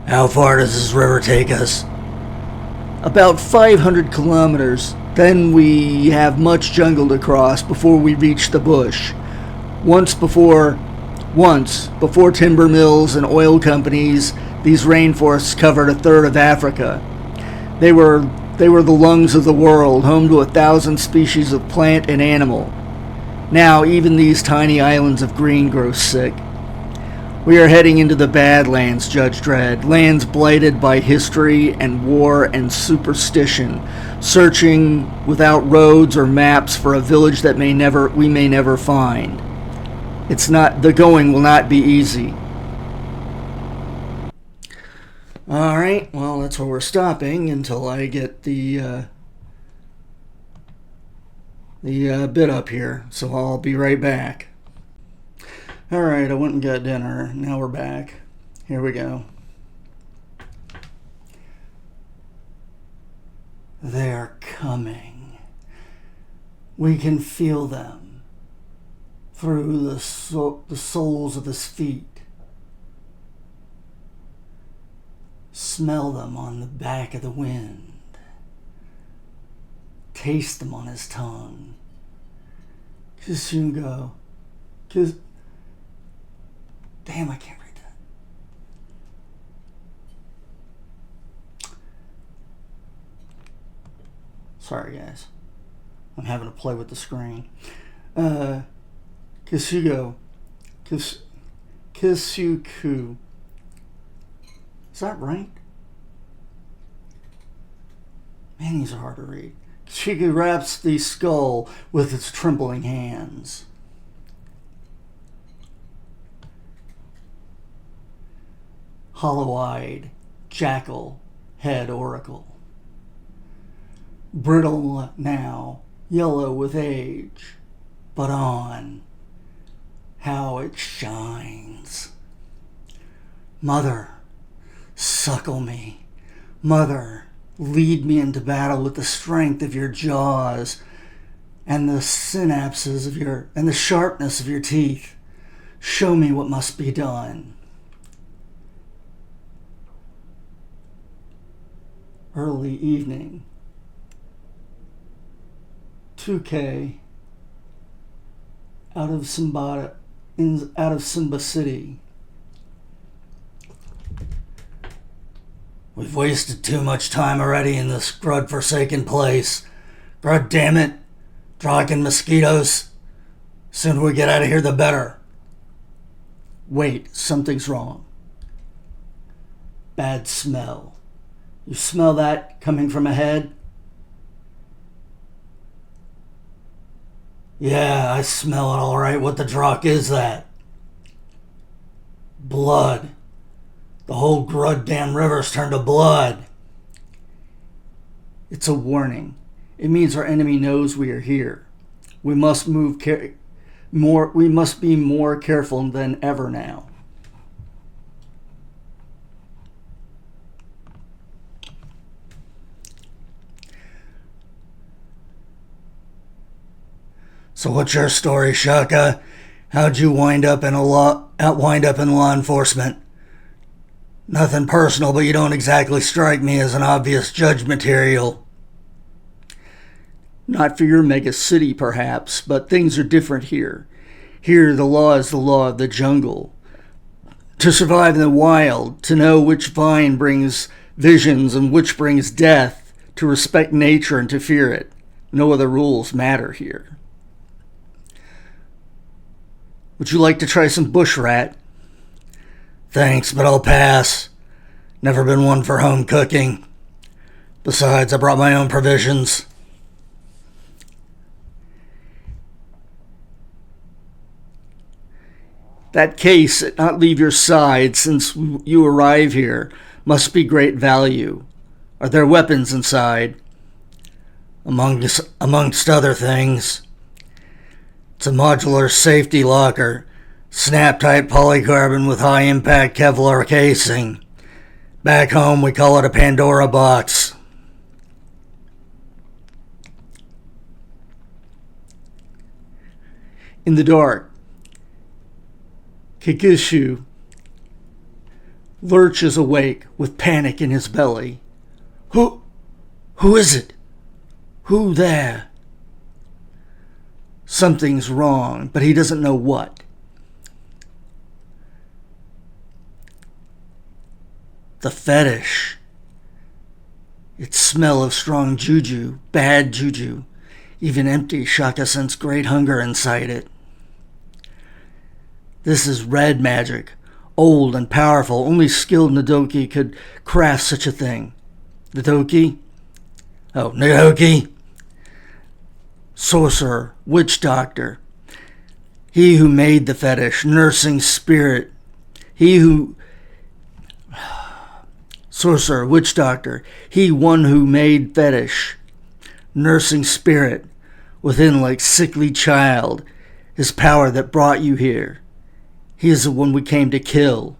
How far does this river take us? About 500 kilometers. Then we have much jungle to cross before we reach the bush. Once before timber mills and oil companies, these rainforests covered a third of Africa. They were the lungs of the world, home to 1,000 species of plant and animal. Now, even these tiny islands of green grow sick. We are heading into the Badlands, Judge Dredd, lands blighted by history and war and superstition, searching without roads or maps for a village that we may never find. The going will not be easy. All right, well, that's where we're stopping until I get the bit up here, so I'll be right back. Alright, I went and got dinner. Now we're back. Here we go. They're coming. We can feel them through the soles of his feet. Smell them on the back of the wind. Taste them on his tongue. Kisungo. Damn, I can't read that. Sorry, guys. I'm having to play with the screen. Kisugo. Kisuku. Is that right? Man, these are hard to read. Kisugo wraps the skull with its trembling hands. Hollow-eyed, jackal, head oracle. Brittle now, yellow with age, but on, how it shines. Mother, suckle me. Mother, lead me into battle with the strength of your jaws and the synapses of and the sharpness of your teeth. Show me what must be done. Early evening. 2K out of Simba City. We've wasted too much time already in this grud-forsaken place. Grud damn it. Draken mosquitoes. Sooner we get out of here, the better. Wait, something's wrong. Bad smell. You smell that coming from ahead? Yeah, I smell it all right. What the drock is that? Blood. The whole Grud damn river's turned to blood. It's a warning. It means our enemy knows we are here. We must we must be more careful than ever now. So what's your story, Shaka? How'd you wind up in law enforcement? Nothing personal, but you don't exactly strike me as an obvious judge material. Not for your mega city, perhaps, but things are different here. Here, the law is the law of the jungle. To survive in the wild, to know which vine brings visions and which brings death, to respect nature and to fear it. No other rules matter here. Would you like to try some bush rat? Thanks, but I'll pass. Never been one for home cooking. Besides, I brought my own provisions. That case at not leave your side since you arrive here must be great value. Are there weapons inside? Amongst other things. It's a modular safety locker, snap-type polycarbon with high-impact Kevlar casing. Back home, we call it a Pandora box. In the dark, Kikushu lurches awake with panic in his belly. Who is it? Who there? Something's wrong, but he doesn't know what. The fetish. Its smell of strong juju, bad juju. Even empty, Shaka sensed great hunger inside it. This is red magic, old and powerful. Only skilled Nadoki could craft such a thing. Nadoki? Sorcerer, witch doctor. He who made the fetish, nursing spirit. Sorcerer, witch doctor. He one who made fetish, nursing spirit. Within like sickly child, his power that brought you here. He is the one we came to kill.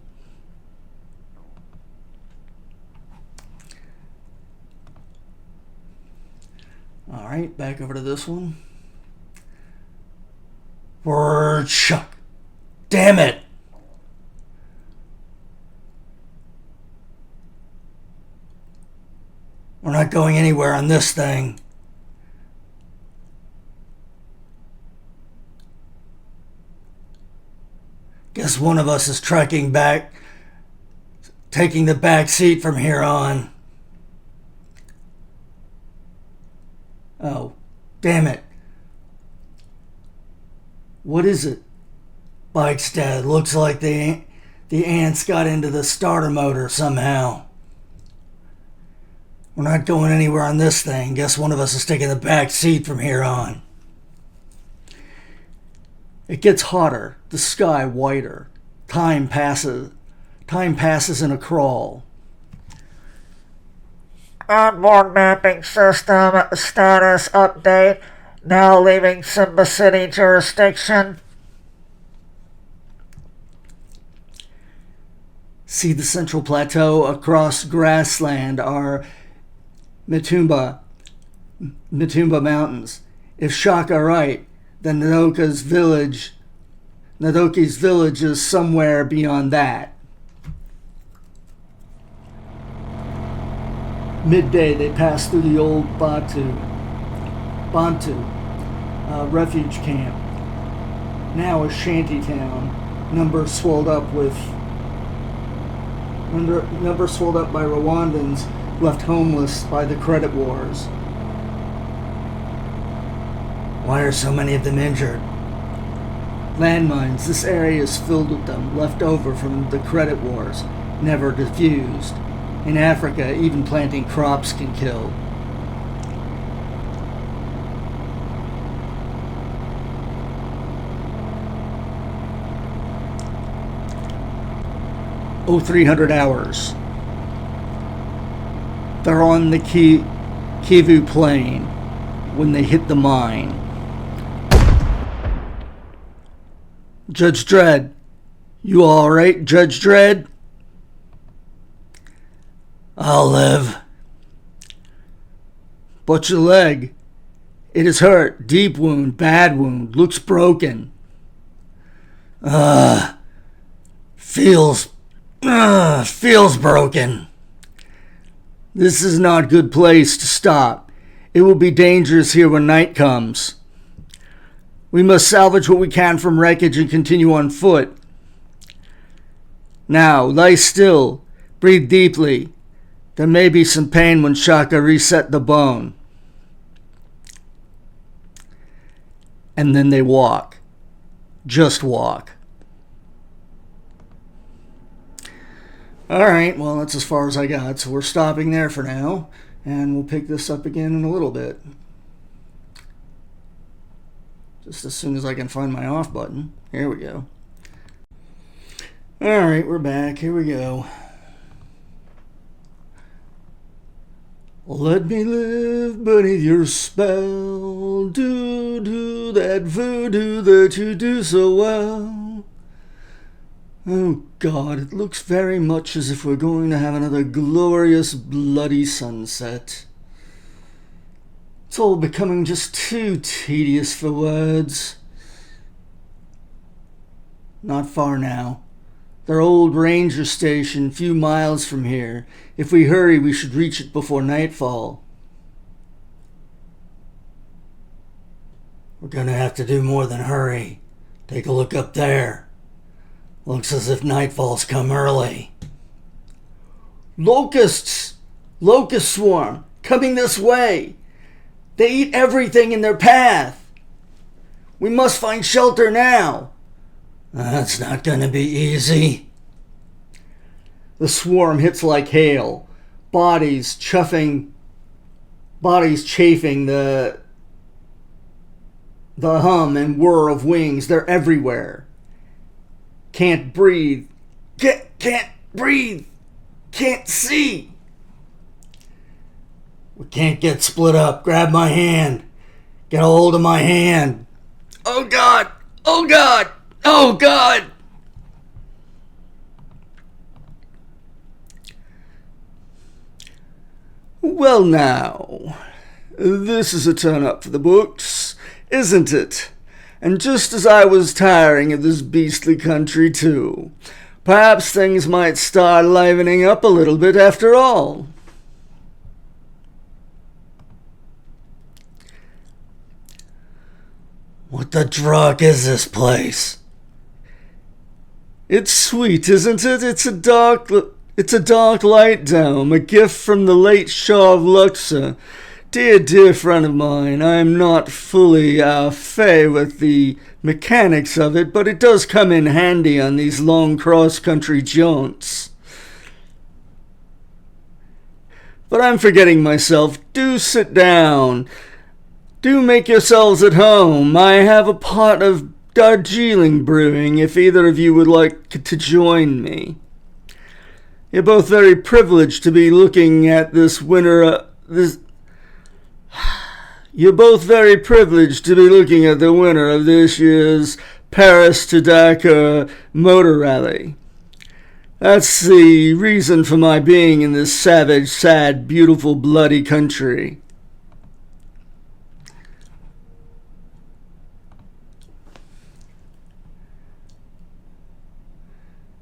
Alright, back over to this one. Word chuck. Damn it! We're not going anywhere on this thing. Guess one of us is taking the back seat from here on. Oh, damn it. What is it? Bike's dead. Looks like the ants got into the starter motor somehow. We're not going anywhere on this thing. Guess one of us is taking the back seat from here on. It gets hotter, the sky whiter. Time passes in a crawl. Onboard mapping system status update. Now leaving Simba City jurisdiction. See the central plateau across grassland are Matumba Mountains. If Shaka right, then Nadoki's village is somewhere beyond that. Midday, they pass through the old Bantu. refuge camp, now a shanty town. Numbers swelled up by Rwandans left homeless by the credit wars. Why are so many of them injured? Landmines. This area is filled with them, left over from the credit wars, never diffused. In Africa, even planting crops can kill. Oh, 300 hours. They're on the Kivu Plain when they hit the mine. Judge Dredd. You alright, Judge Dredd? I'll live. But your leg. It is hurt. Deep wound, bad wound. Looks broken. Feels broken. This is not a good place to stop. It will be dangerous here when night comes. We must salvage what we can from wreckage and continue on foot. Now, lie still. Breathe deeply. There may be some pain when Shaka reset the bone. And then they walk. Just walk. Alright, well, that's as far as I got, so we're stopping there for now, and we'll pick this up again in a little bit. Just as soon as I can find my off button. Here we go. Alright, we're back. Here we go. Let me live beneath your spell. Do that voodoo that you do so well. Oh God, it looks very much as if we're going to have another glorious bloody sunset. It's all becoming just too tedious for words. Not far now. Their old ranger station, few miles from here. If we hurry, we should reach it before nightfall. We're gonna have to do more than hurry. Take a look up there. Looks as if nightfall's come early. Locusts! Locust swarm! Coming this way! They eat everything in their path! We must find shelter now! That's not gonna be easy. The swarm hits like hail. Bodies chafing the hum and whir of wings. They're everywhere. Can't breathe. Can't breathe. Can't see. We can't get split up. Grab my hand. Get a hold of my hand. Oh God! Oh God! Oh God! Well now, this is a turn up for the books, isn't it? And just as I was tiring of this beastly country too, perhaps things might start livening up a little bit after all. What the druck is this place? It's sweet, isn't it? It's a dark light dome, a gift from the late Shah of Luxor. Dear friend of mine, I am not fully au fait with the mechanics of it, but it does come in handy on these long cross-country jaunts. But I'm forgetting myself. Do sit down. Do make yourselves at home. I have a pot of Darjeeling brewing if either of you would like to join me. You're both very privileged to be looking at this You're both very privileged to be looking at the winner of this year's Paris to Dakar motor rally. That's the reason for my being in this savage, sad, beautiful, bloody country.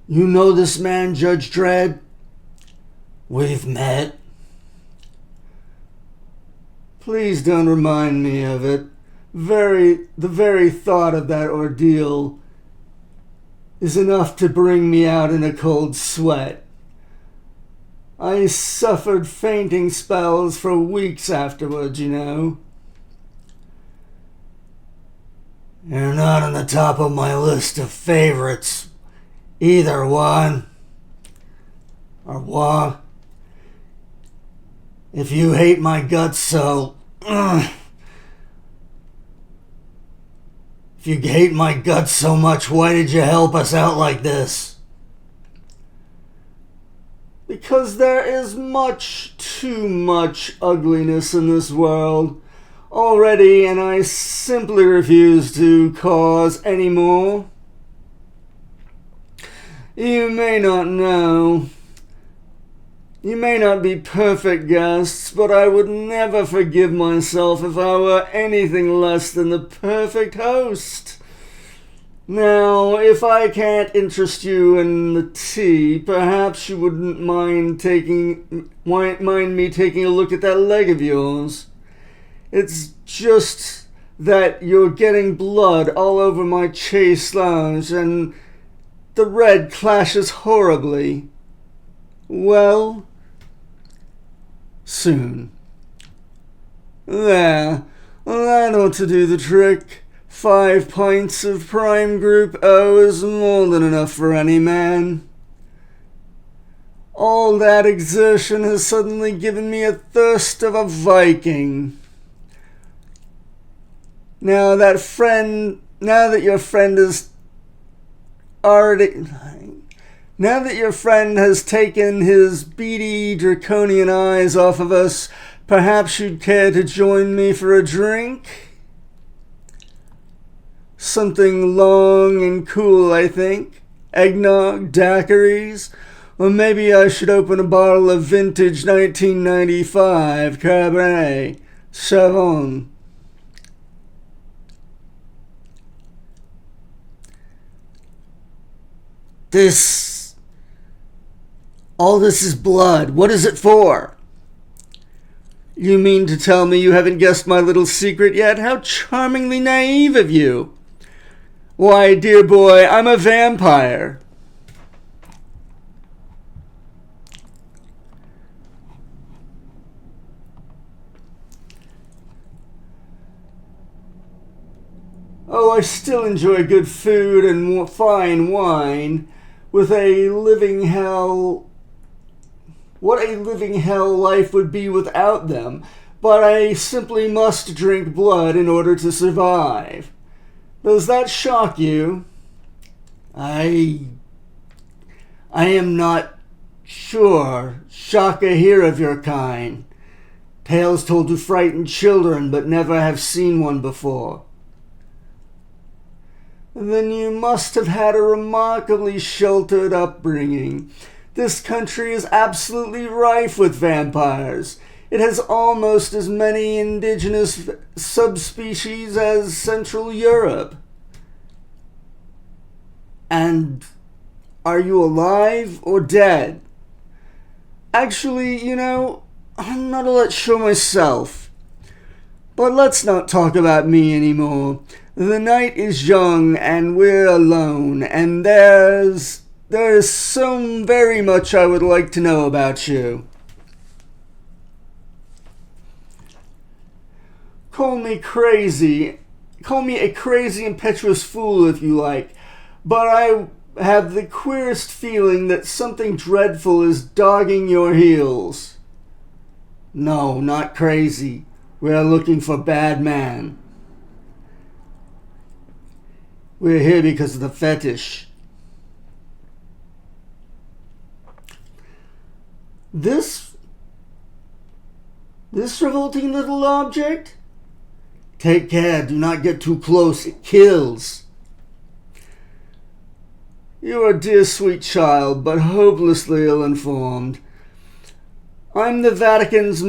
You know this man, Judge Dredd? We've met. Please don't remind me of it. The very thought of that ordeal is enough to bring me out in a cold sweat. I suffered fainting spells for weeks afterwards, you know. You're not on the top of my list of favorites, either one. Or what? If you hate my guts so... If you hate my guts so much, why did you help us out like this? Because there is too much ugliness in this world already, and I simply refuse to cause any more. You may not know. You may not be perfect guests, but I would never forgive myself if I were anything less than the perfect host. Now, if I can't interest you in the tea, perhaps you wouldn't mind me taking a look at that leg of yours. It's just that you're getting blood all over my chaise lounge, and the red clashes horribly. Well, soon. There, that ought to do the trick. 5 pints of prime group O is more than enough for any man. All that exertion has suddenly given me a thirst of a Viking. Now that your friend has taken his beady draconian eyes off of us, perhaps you'd care to join me for a drink? Something long and cool, I think. Eggnog, daiquiris, or maybe I should open a bottle of vintage 1995 Cabernet Sauvignon. All this is blood. What is it for? You mean to tell me you haven't guessed my little secret yet? How charmingly naive of you. Why, dear boy, I'm a vampire. Oh, I still enjoy good food and fine wine. With a living hell... What a living hell life would be without them. But I simply must drink blood in order to survive. Does that shock you? I am not sure. Shock a hear of your kind. Tales told to frighten children, but never have seen one before. Then you must have had a remarkably sheltered upbringing. This country is absolutely rife with vampires. It has almost as many indigenous subspecies as Central Europe. And are you alive or dead? Actually, you know, I'm not all that sure myself. But let's not talk about me anymore. The night is young and we're alone, and there's so very much I would like to know about you. Call me a crazy, impetuous fool if you like, but I have the queerest feeling that something dreadful is dogging your heels. No, not crazy. We are looking for bad man. We're here because of the fetish. This revolting little object? Take care, do not get too close, it kills. You are a dear sweet child, but hopelessly ill-informed. I'm the Vatican's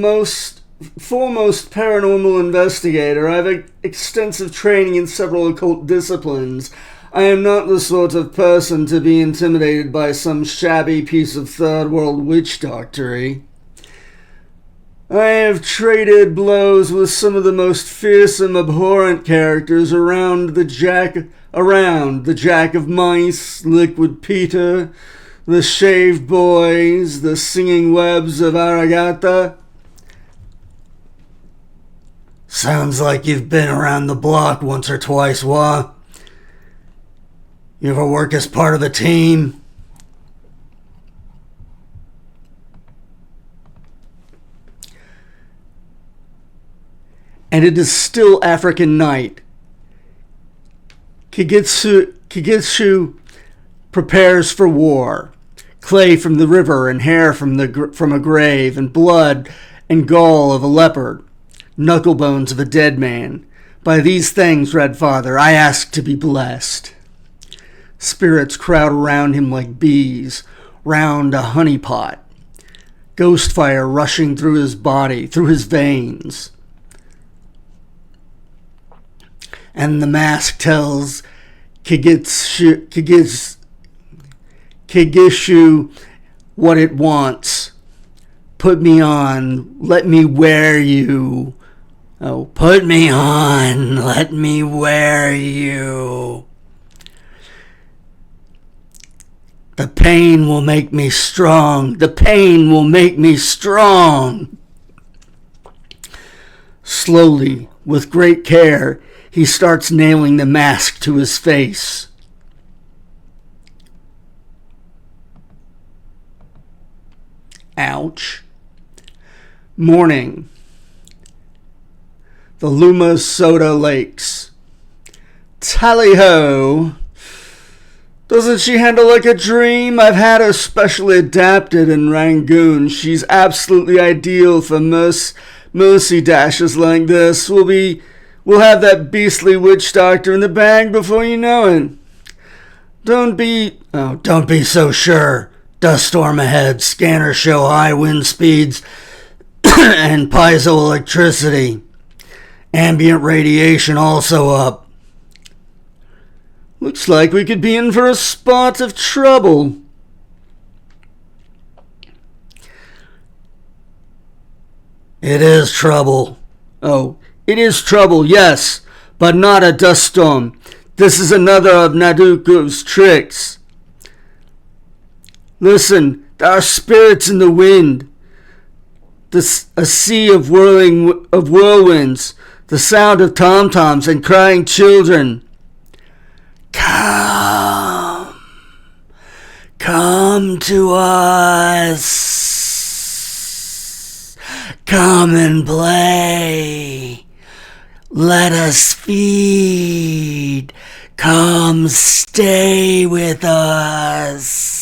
foremost paranormal investigator. I have extensive training in several occult disciplines. I am not the sort of person to be intimidated by some shabby piece of third world witch doctory. I have traded blows with some of the most fearsome, abhorrent characters around the Jack of Mice, Liquid Peter, the Shaved Boys, the Singing Webs of Aragata. Sounds like you've been around the block once or twice, Wah. You ever work as part of a team? And it is still African night. Kigetsu prepares for war. Clay from the river and hair from a grave and blood and gall of a leopard. Knuckle bones of a dead man. By these things, Red Father, I ask to be blessed. Spirits crowd around him like bees, round a honey pot. Ghost fire rushing through his body, through his veins. And the mask tells Kigishu what it wants. Put me on, let me wear you. Oh, put me on, let me wear you. The pain will make me strong. The pain will make me strong. Slowly, with great care, he starts nailing the mask to his face. Ouch. Morning. The Luma Soda Lakes. Tally-ho. Doesn't she handle like a dream? I've had her specially adapted in Rangoon. She's absolutely ideal for mercy dashes like this. We'll have that beastly witch doctor in the bag before you know it. Don't be so sure. Dust storm ahead. Scanners show high wind speeds and piezoelectricity. Ambient radiation also up. Looks like we could be in for a spot of trouble. It is trouble. Oh, it is trouble, yes, but not a dust storm. This is another of Naduku's tricks. Listen, there are spirits in the wind. A sea of whirlwinds, the sound of tom-toms and crying children. Come to us. Come and play. Let us feed. Come stay with us.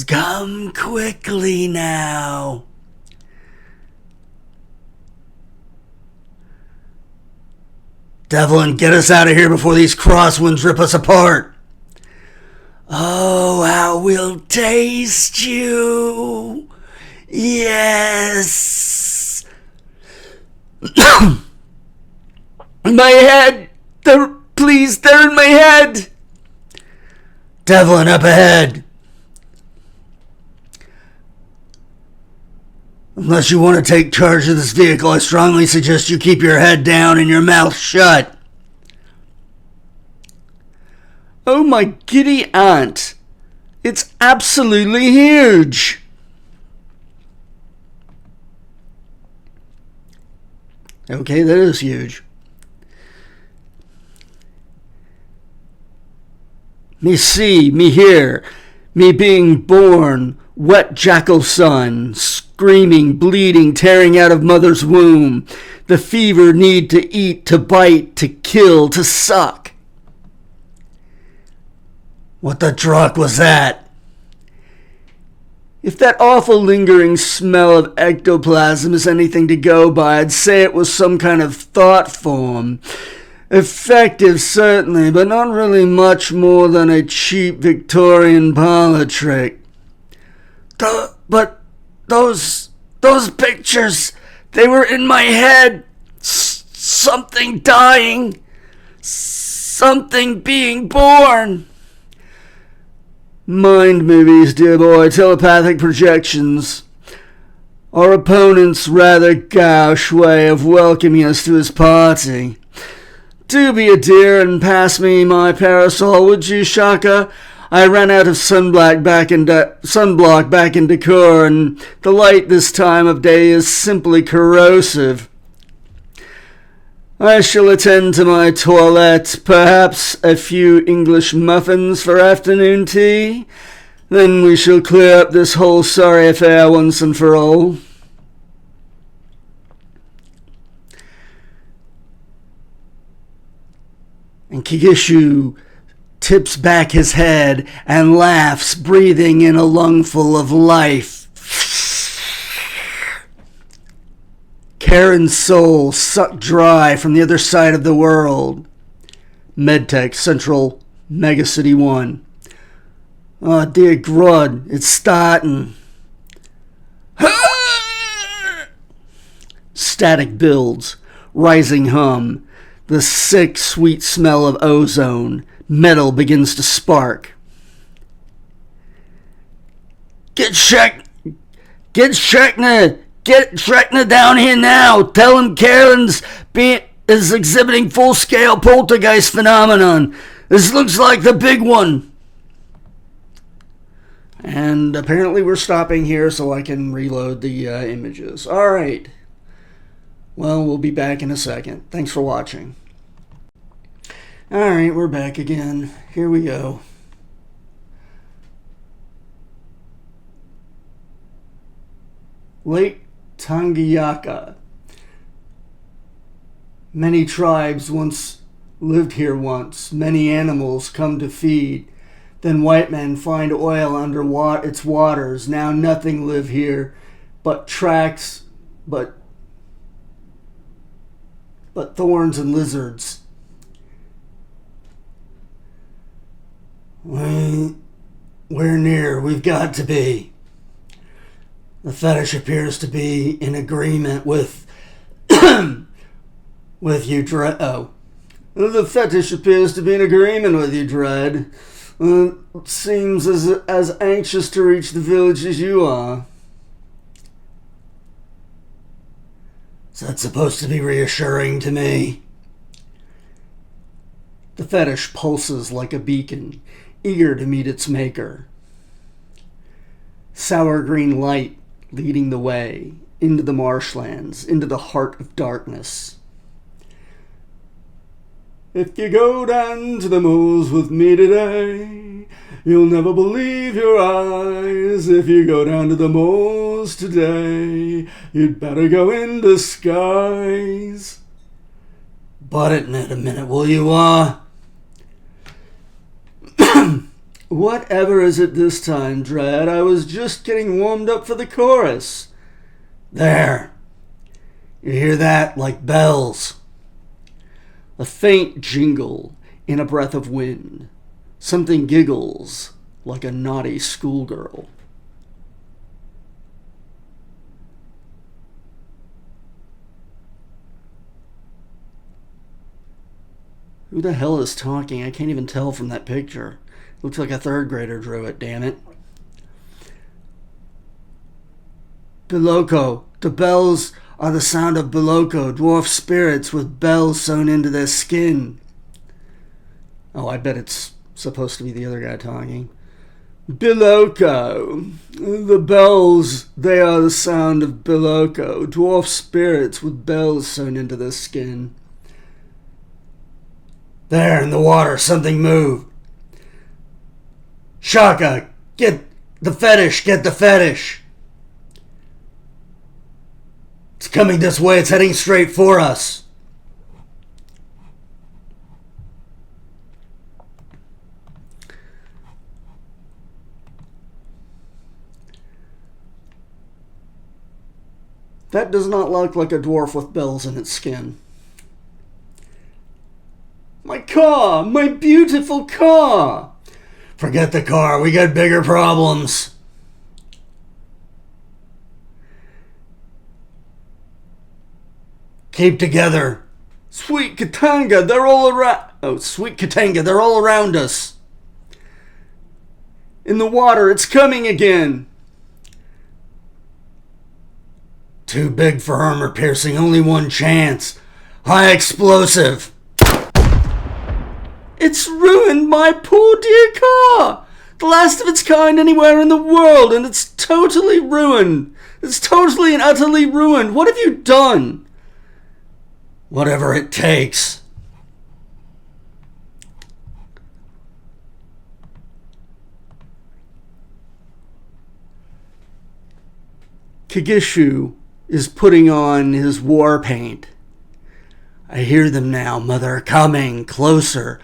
Come quickly now. Devlin, get us out of here before these crosswinds rip us apart. Oh, how we'll taste you. Yes. My head. They're in my head. Devlin, up ahead. Unless you want to take charge of this vehicle, I strongly suggest you keep your head down and your mouth shut. Oh my giddy aunt. It's absolutely huge. Okay, that is huge. Me see, me hear, me being born, wet jackal son, screaming, bleeding, tearing out of mother's womb, the fever need to eat, to bite, to kill, to suck. What the druck was that? If that awful lingering smell of ectoplasm is anything to go by, I'd say it was some kind of thought form. Effective, certainly, but not really much more than a cheap Victorian parlor trick. But those pictures, they were in my head. Something dying. something being born. Mind movies, dear boy, telepathic projections. Our opponent's rather gauche way of welcoming us to his party. Do be a dear and pass me my parasol, would you, Shaka? I ran out of sunblock back in decor, and the light this time of day is simply corrosive. I shall attend to my toilette, perhaps a few English muffins for afternoon tea. Then we shall clear up this whole sorry affair once and for all. And Kigishu tips back his head and laughs, breathing in a lungful of life. Karen's soul sucked dry from the other side of the world. Medtech Central Megacity 1. Oh, dear Grud, it's starting. Static builds, rising hum, the sick, sweet smell of ozone. Metal begins to spark. Get Schreckner down here now. Tell him Karen's is exhibiting full-scale poltergeist phenomenon. This looks like the big one. And apparently we're stopping here so I can reload the images. All right. Well, we'll be back in a second. Thanks for watching. All right, we're back again. Here we go. Lake Tanganyika. Many tribes once lived here once. Many animals come to feed. Then white men find oil under its waters. Now nothing live here but tracks, but thorns and lizards. We're near. We've got to be. The fetish appears to be in agreement with with you, Dredd. Oh. The fetish appears to be in agreement with you, Dredd. Seems as anxious to reach the village as you are. Is that supposed to be reassuring to me? The fetish pulses like a beacon, eager to meet its maker. Sour green light leading the way into the marshlands, into the heart of darkness. If you go down to the moles with me today, you'll never believe your eyes. If you go down to the moles today, you'd better go in disguise. Butt it in a minute, will you, Whatever is it this time, Dredd? I was just getting warmed up for the chorus. There. You hear that? Like bells. A faint jingle in a breath of wind. Something giggles like a naughty schoolgirl. Who the hell is talking? I can't even tell from that picture. Looks like a third grader drew it, damn it. Biloko. The bells are the sound of Biloko, dwarf spirits with bells sewn into their skin. Oh, I bet it's supposed to be the other guy talking. Biloko. The bells, they are the sound of Biloko, dwarf spirits with bells sewn into their skin. There, in the water, something moved. Shaka, get the fetish. It's coming this way, it's heading straight for us. That does not look like a dwarf with bells in its skin. My car! My beautiful car! Forget the car, we got bigger problems. Keep together. Sweet Katanga, they're all Oh, sweet Katanga, they're all around us. In the water, it's coming again. Too big for armor piercing, only one chance. High explosive. It's ruined my poor dear car. The last of its kind anywhere in the world, and it's totally ruined. It's totally and utterly ruined. What have you done? Whatever it takes. Kagishu is putting on his war paint. I hear them now, Mother, coming closer.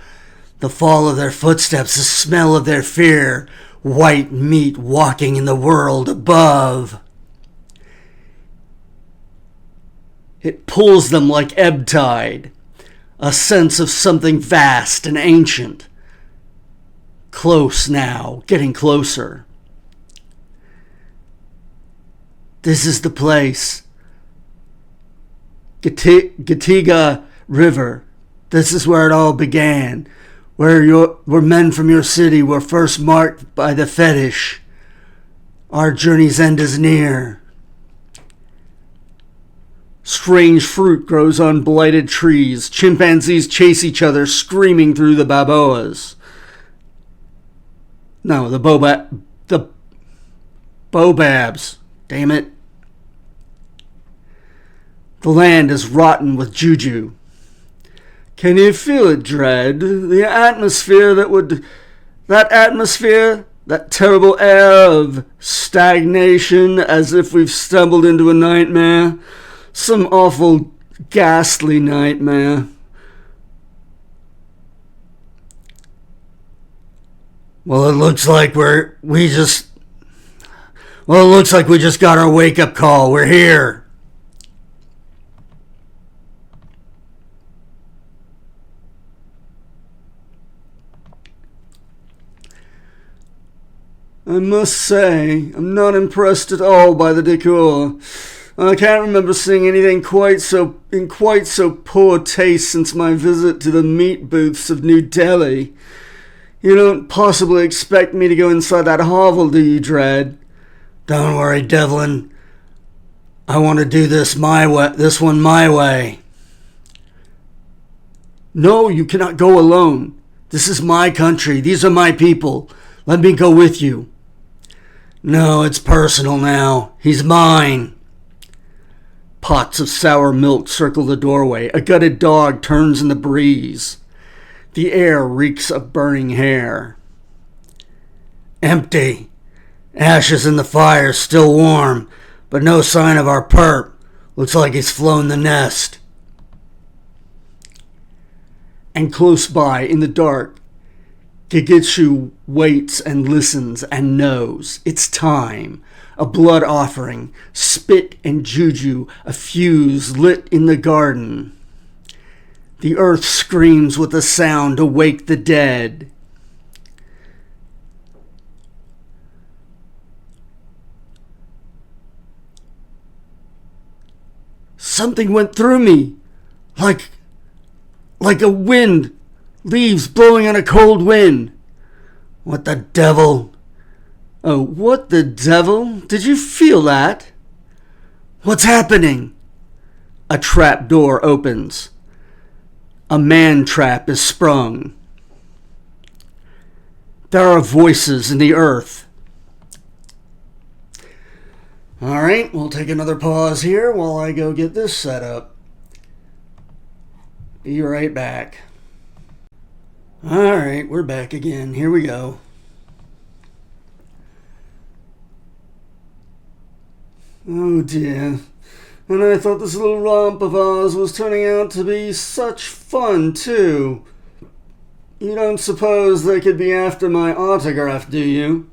The fall of their footsteps, the smell of their fear. White meat walking in the world above. It pulls them like ebb tide, a sense of something vast and ancient. Close now, getting closer. This is the place. Gatiga River. This is where it all began. Where men from your city were first marked by the fetish. Our journey's end is near. Strange fruit grows on blighted trees. Chimpanzees chase each other, screaming through the baboas. No, the bobabs. Damn it. The land is rotten with juju. Can you feel it, Dredd? The atmosphere that terrible air of stagnation, as if we've stumbled into a nightmare. Some awful, ghastly nightmare. Well, it looks like we just got our wake-up call. We're here. I must say, I'm not impressed at all by the decor. I can't remember seeing anything in quite so poor taste since my visit to the meat booths of New Delhi. You don't possibly expect me to go inside that hovel, do you, Dredd? Don't worry, Devlin. I want to do this one my way. No, you cannot go alone. This is my country. These are my people. Let me go with you. No, it's personal now. He's mine. Pots of sour milk circle the doorway. A gutted dog turns in the breeze. The air reeks of burning hair. Empty. Ashes in the fire, still warm, but no sign of our perp. Looks like he's flown the nest. And close by, in the dark, Gigitshu waits and listens and knows. It's time. A blood offering, spit and juju, a fuse lit in the garden. The earth screams with a sound to wake the dead. Something went through me, like a wind. Leaves blowing on a cold wind. What the devil? Oh, what the devil? Did you feel that? What's happening? A trap door opens. A man trap is sprung. There are voices in the earth. All right, we'll take another pause here while I go get this set up. Be right back. Alright, we're back again. Here we go. Oh dear. And I thought this little romp of ours was turning out to be such fun, too. You don't suppose they could be after my autograph, do you?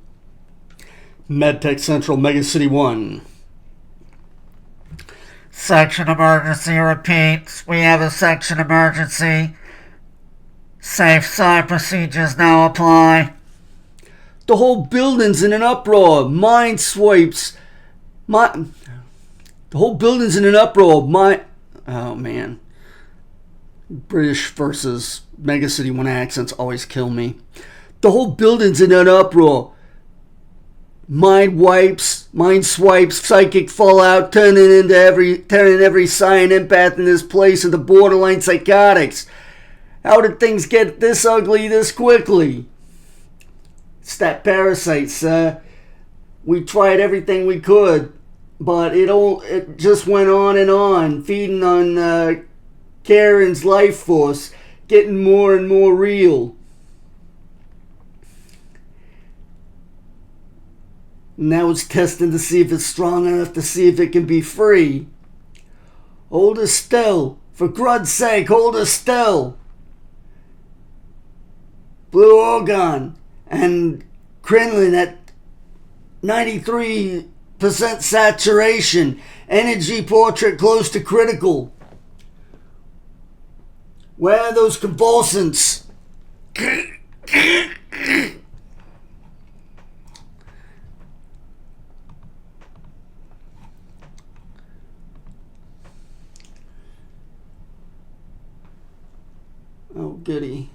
MedTech Central, Mega City 1. Section emergency repeats. We have a section emergency. Safe side procedures now apply. The whole building's in an uproar. Mind swipes. The whole building's in an uproar. Oh, man. British versus Mega City 1 accents always kill me. The whole building's in an uproar. Mind swipes, psychic fallout, turning every psi empath in this place into borderline psychotics. How did things get this ugly this quickly? It's that parasite, sir. We tried everything we could, but it just went on, feeding on Karen's life force, getting more and more real. Now it's testing to see if it's strong enough to see if it can be free. Hold her still. For Grud's sake, hold her still. Blue Orgon and Kremlin at 93% saturation. Energy portrait close to critical. Where are those convulsants? Oh, goody.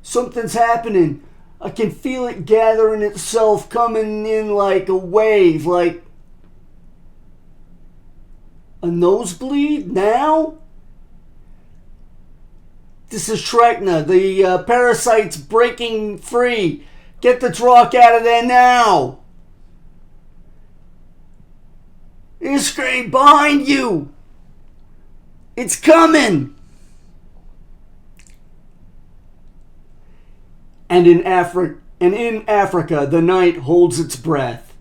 Something's happening. I can feel it gathering itself, coming in like a wave, like a nosebleed now? This is Shrekna. The parasite's breaking free. Get the Drock out of there now. Iskray, behind you! It's coming! And in Africa, the night holds its breath.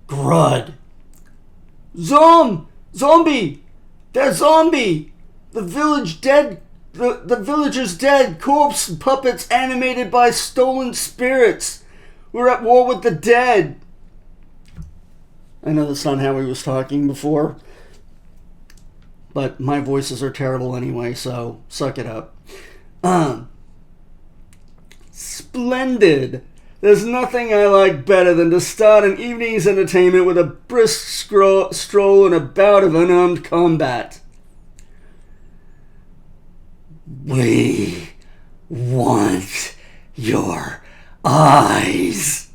Grud. Zombie! They're zombie! The village dead. The villager's dead. Corpse puppets animated by stolen spirits. We're at war with the dead. I know that's not how he was talking before, but my voices are terrible anyway, so suck it up. Splendid. There's nothing I like better than to start an evening's entertainment with a brisk stroll and a bout of unarmed combat. We want your eyes.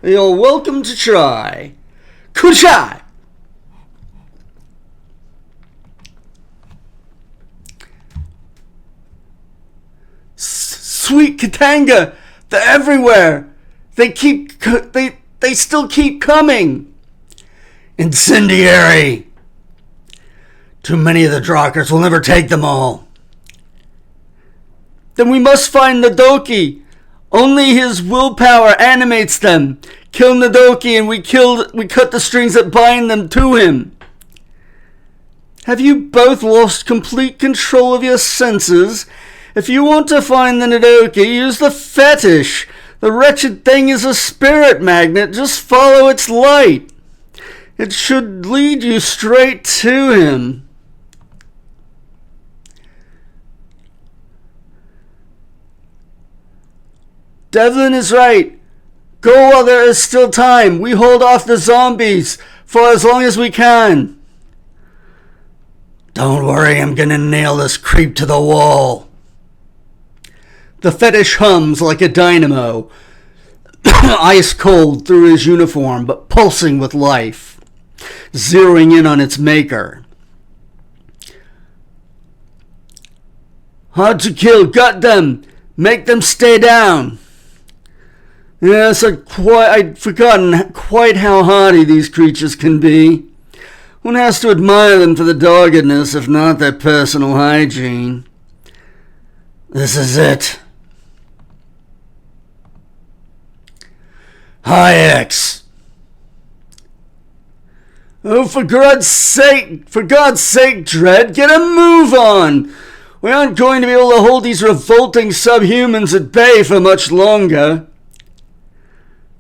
You're welcome to try. Kuchai! Sweet Katanga! They're everywhere! They still keep coming! Incendiary! Too many of the Drockers will never take them all. Then we must find Nadoki. Only his willpower animates them. Kill Nadoki and we cut the strings that bind them to him. Have you both lost complete control of your senses? If you want to find the Nadoki, use the fetish. The wretched thing is a spirit magnet. Just follow its light. It should lead you straight to him. Devlin is right. Go while there is still time. We hold off the zombies for as long as we can. Don't worry, I'm gonna nail this creep to the wall. The fetish hums like a dynamo, ice cold through his uniform, but pulsing with life, zeroing in on its maker. Hard to kill, gut them, make them stay down. Yes, I'd forgotten quite how hardy these creatures can be. One has to admire them for the doggedness, if not their personal hygiene. This is it. Hayeks. Oh, for God's sake, Dredd, get a move on. We aren't going to be able to hold these revolting subhumans at bay for much longer.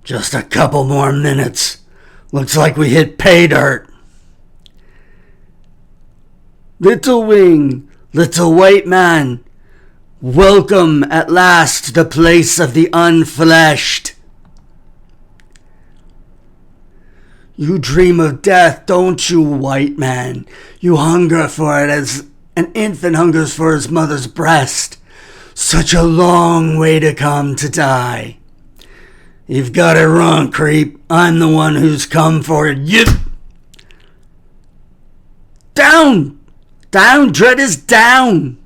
Just a couple more minutes. Looks like we hit pay dirt. Little Wing, little white man, welcome at last to the place of the unfleshed. You dream of death, don't you, white man? You hunger for it as an infant hungers for his mother's breast. Such a long way to come to die. You've got it wrong, creep. I'm the one who's come for you. Down! Down! Dredd is down!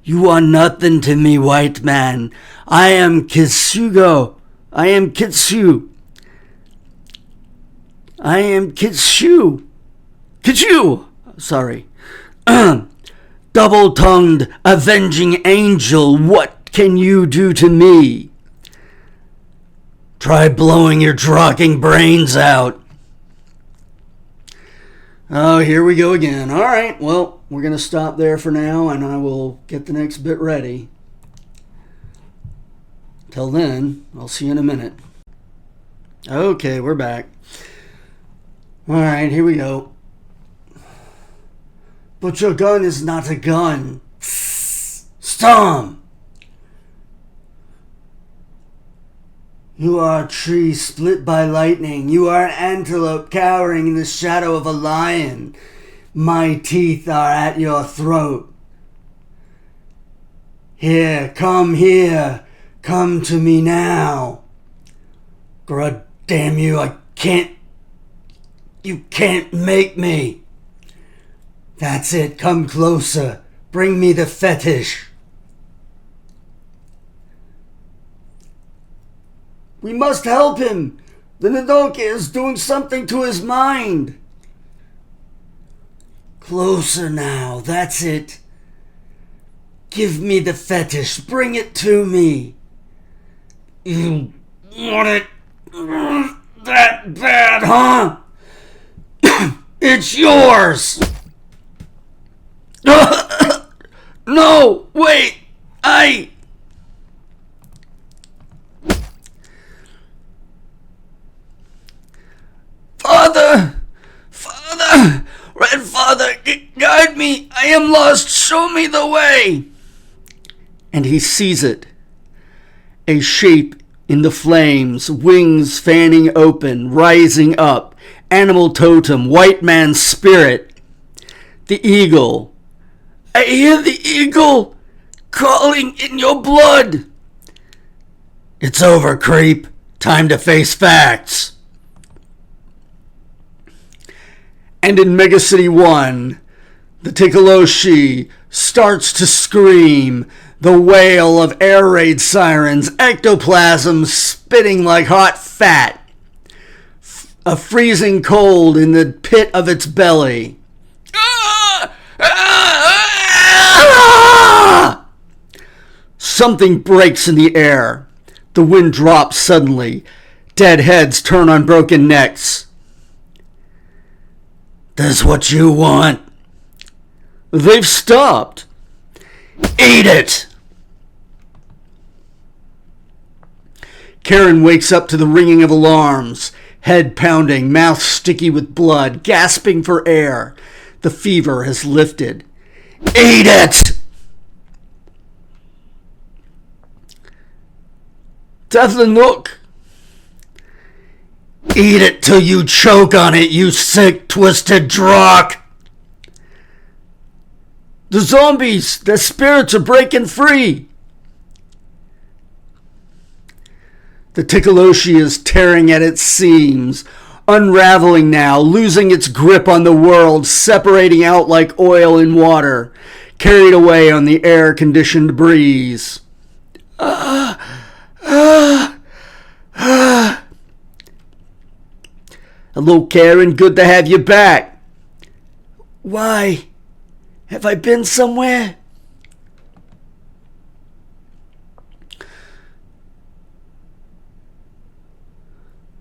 You are nothing to me, white man. I am Kitsugo. I am Kitsu. I am Kitsu. Kitsu! Sorry. Double-tongued, avenging angel, what can you do to me? Try blowing your drocking brains out. Oh, here we go again. All right, well, we're going to stop there for now, and I will get the next bit ready. Till then, I'll see you in a minute. Okay, we're back. All right, here we go. But your gun is not a gun. Storm! You are a tree split by lightning. You are an antelope cowering in the shadow of a lion. My teeth are at your throat. Here. Come to me now. God damn you, you can't make me. That's it, come closer. Bring me the fetish. We must help him. The Nadoka is doing something to his mind. Closer now, that's it. Give me the fetish. Bring it to me. You want it that bad, huh? It's yours. No, wait. Father, Red Father, guide me. I am lost. Show me the way. And he sees it. A shape in the flames, wings fanning open, rising up. Animal totem, white man's spirit. The eagle. I hear the eagle calling in your blood. It's over, creep. Time to face facts. And in Mega City 1, the Tikaloshi starts to scream, the wail of air raid sirens, ectoplasm spitting like hot fat, a freezing cold in the pit of its belly. Something breaks in the air. The wind drops suddenly. Dead heads turn on broken necks. That's what you want. They've stopped. Eat it! Karen wakes up to the ringing of alarms, head pounding, mouth sticky with blood, gasping for air. The fever has lifted. Eat it! Devlin, look! Eat it till you choke on it, you sick, twisted drock! The zombies, their spirits are breaking free! The Tikaloshi is tearing at its seams, unraveling now, losing its grip on the world, separating out like oil in water, carried away on the air-conditioned breeze. Hello, Karen. Good to have you back. Why? Have I been somewhere?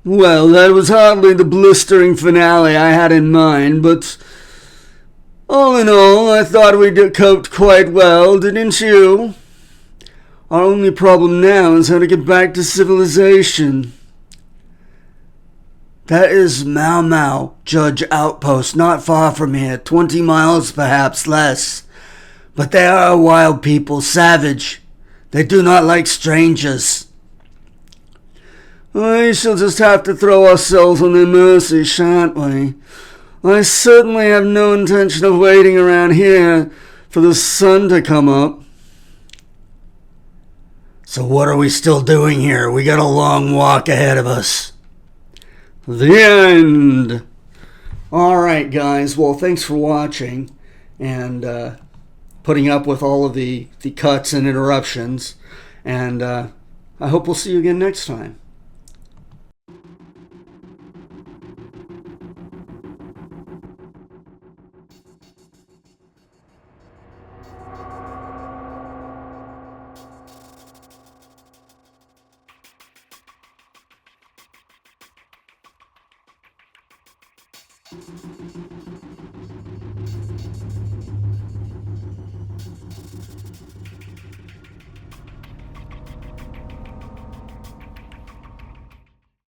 Well, that was hardly the blistering finale I had in mind, but all in all, I thought we coped quite well, didn't you? Our only problem now is how to get back to civilization. That is Mau Mau, Judge Outpost, not far from here, 20 miles perhaps less. But they are a wild people, savage. They do not like strangers. We shall just have to throw ourselves on their mercy, shan't we? I certainly have no intention of waiting around here for the sun to come up. So what are we still doing here? We got a long walk ahead of us. The end. Alright, guys. Well, thanks for watching and putting up with all of the cuts and interruptions. And I hope we'll see you again next time.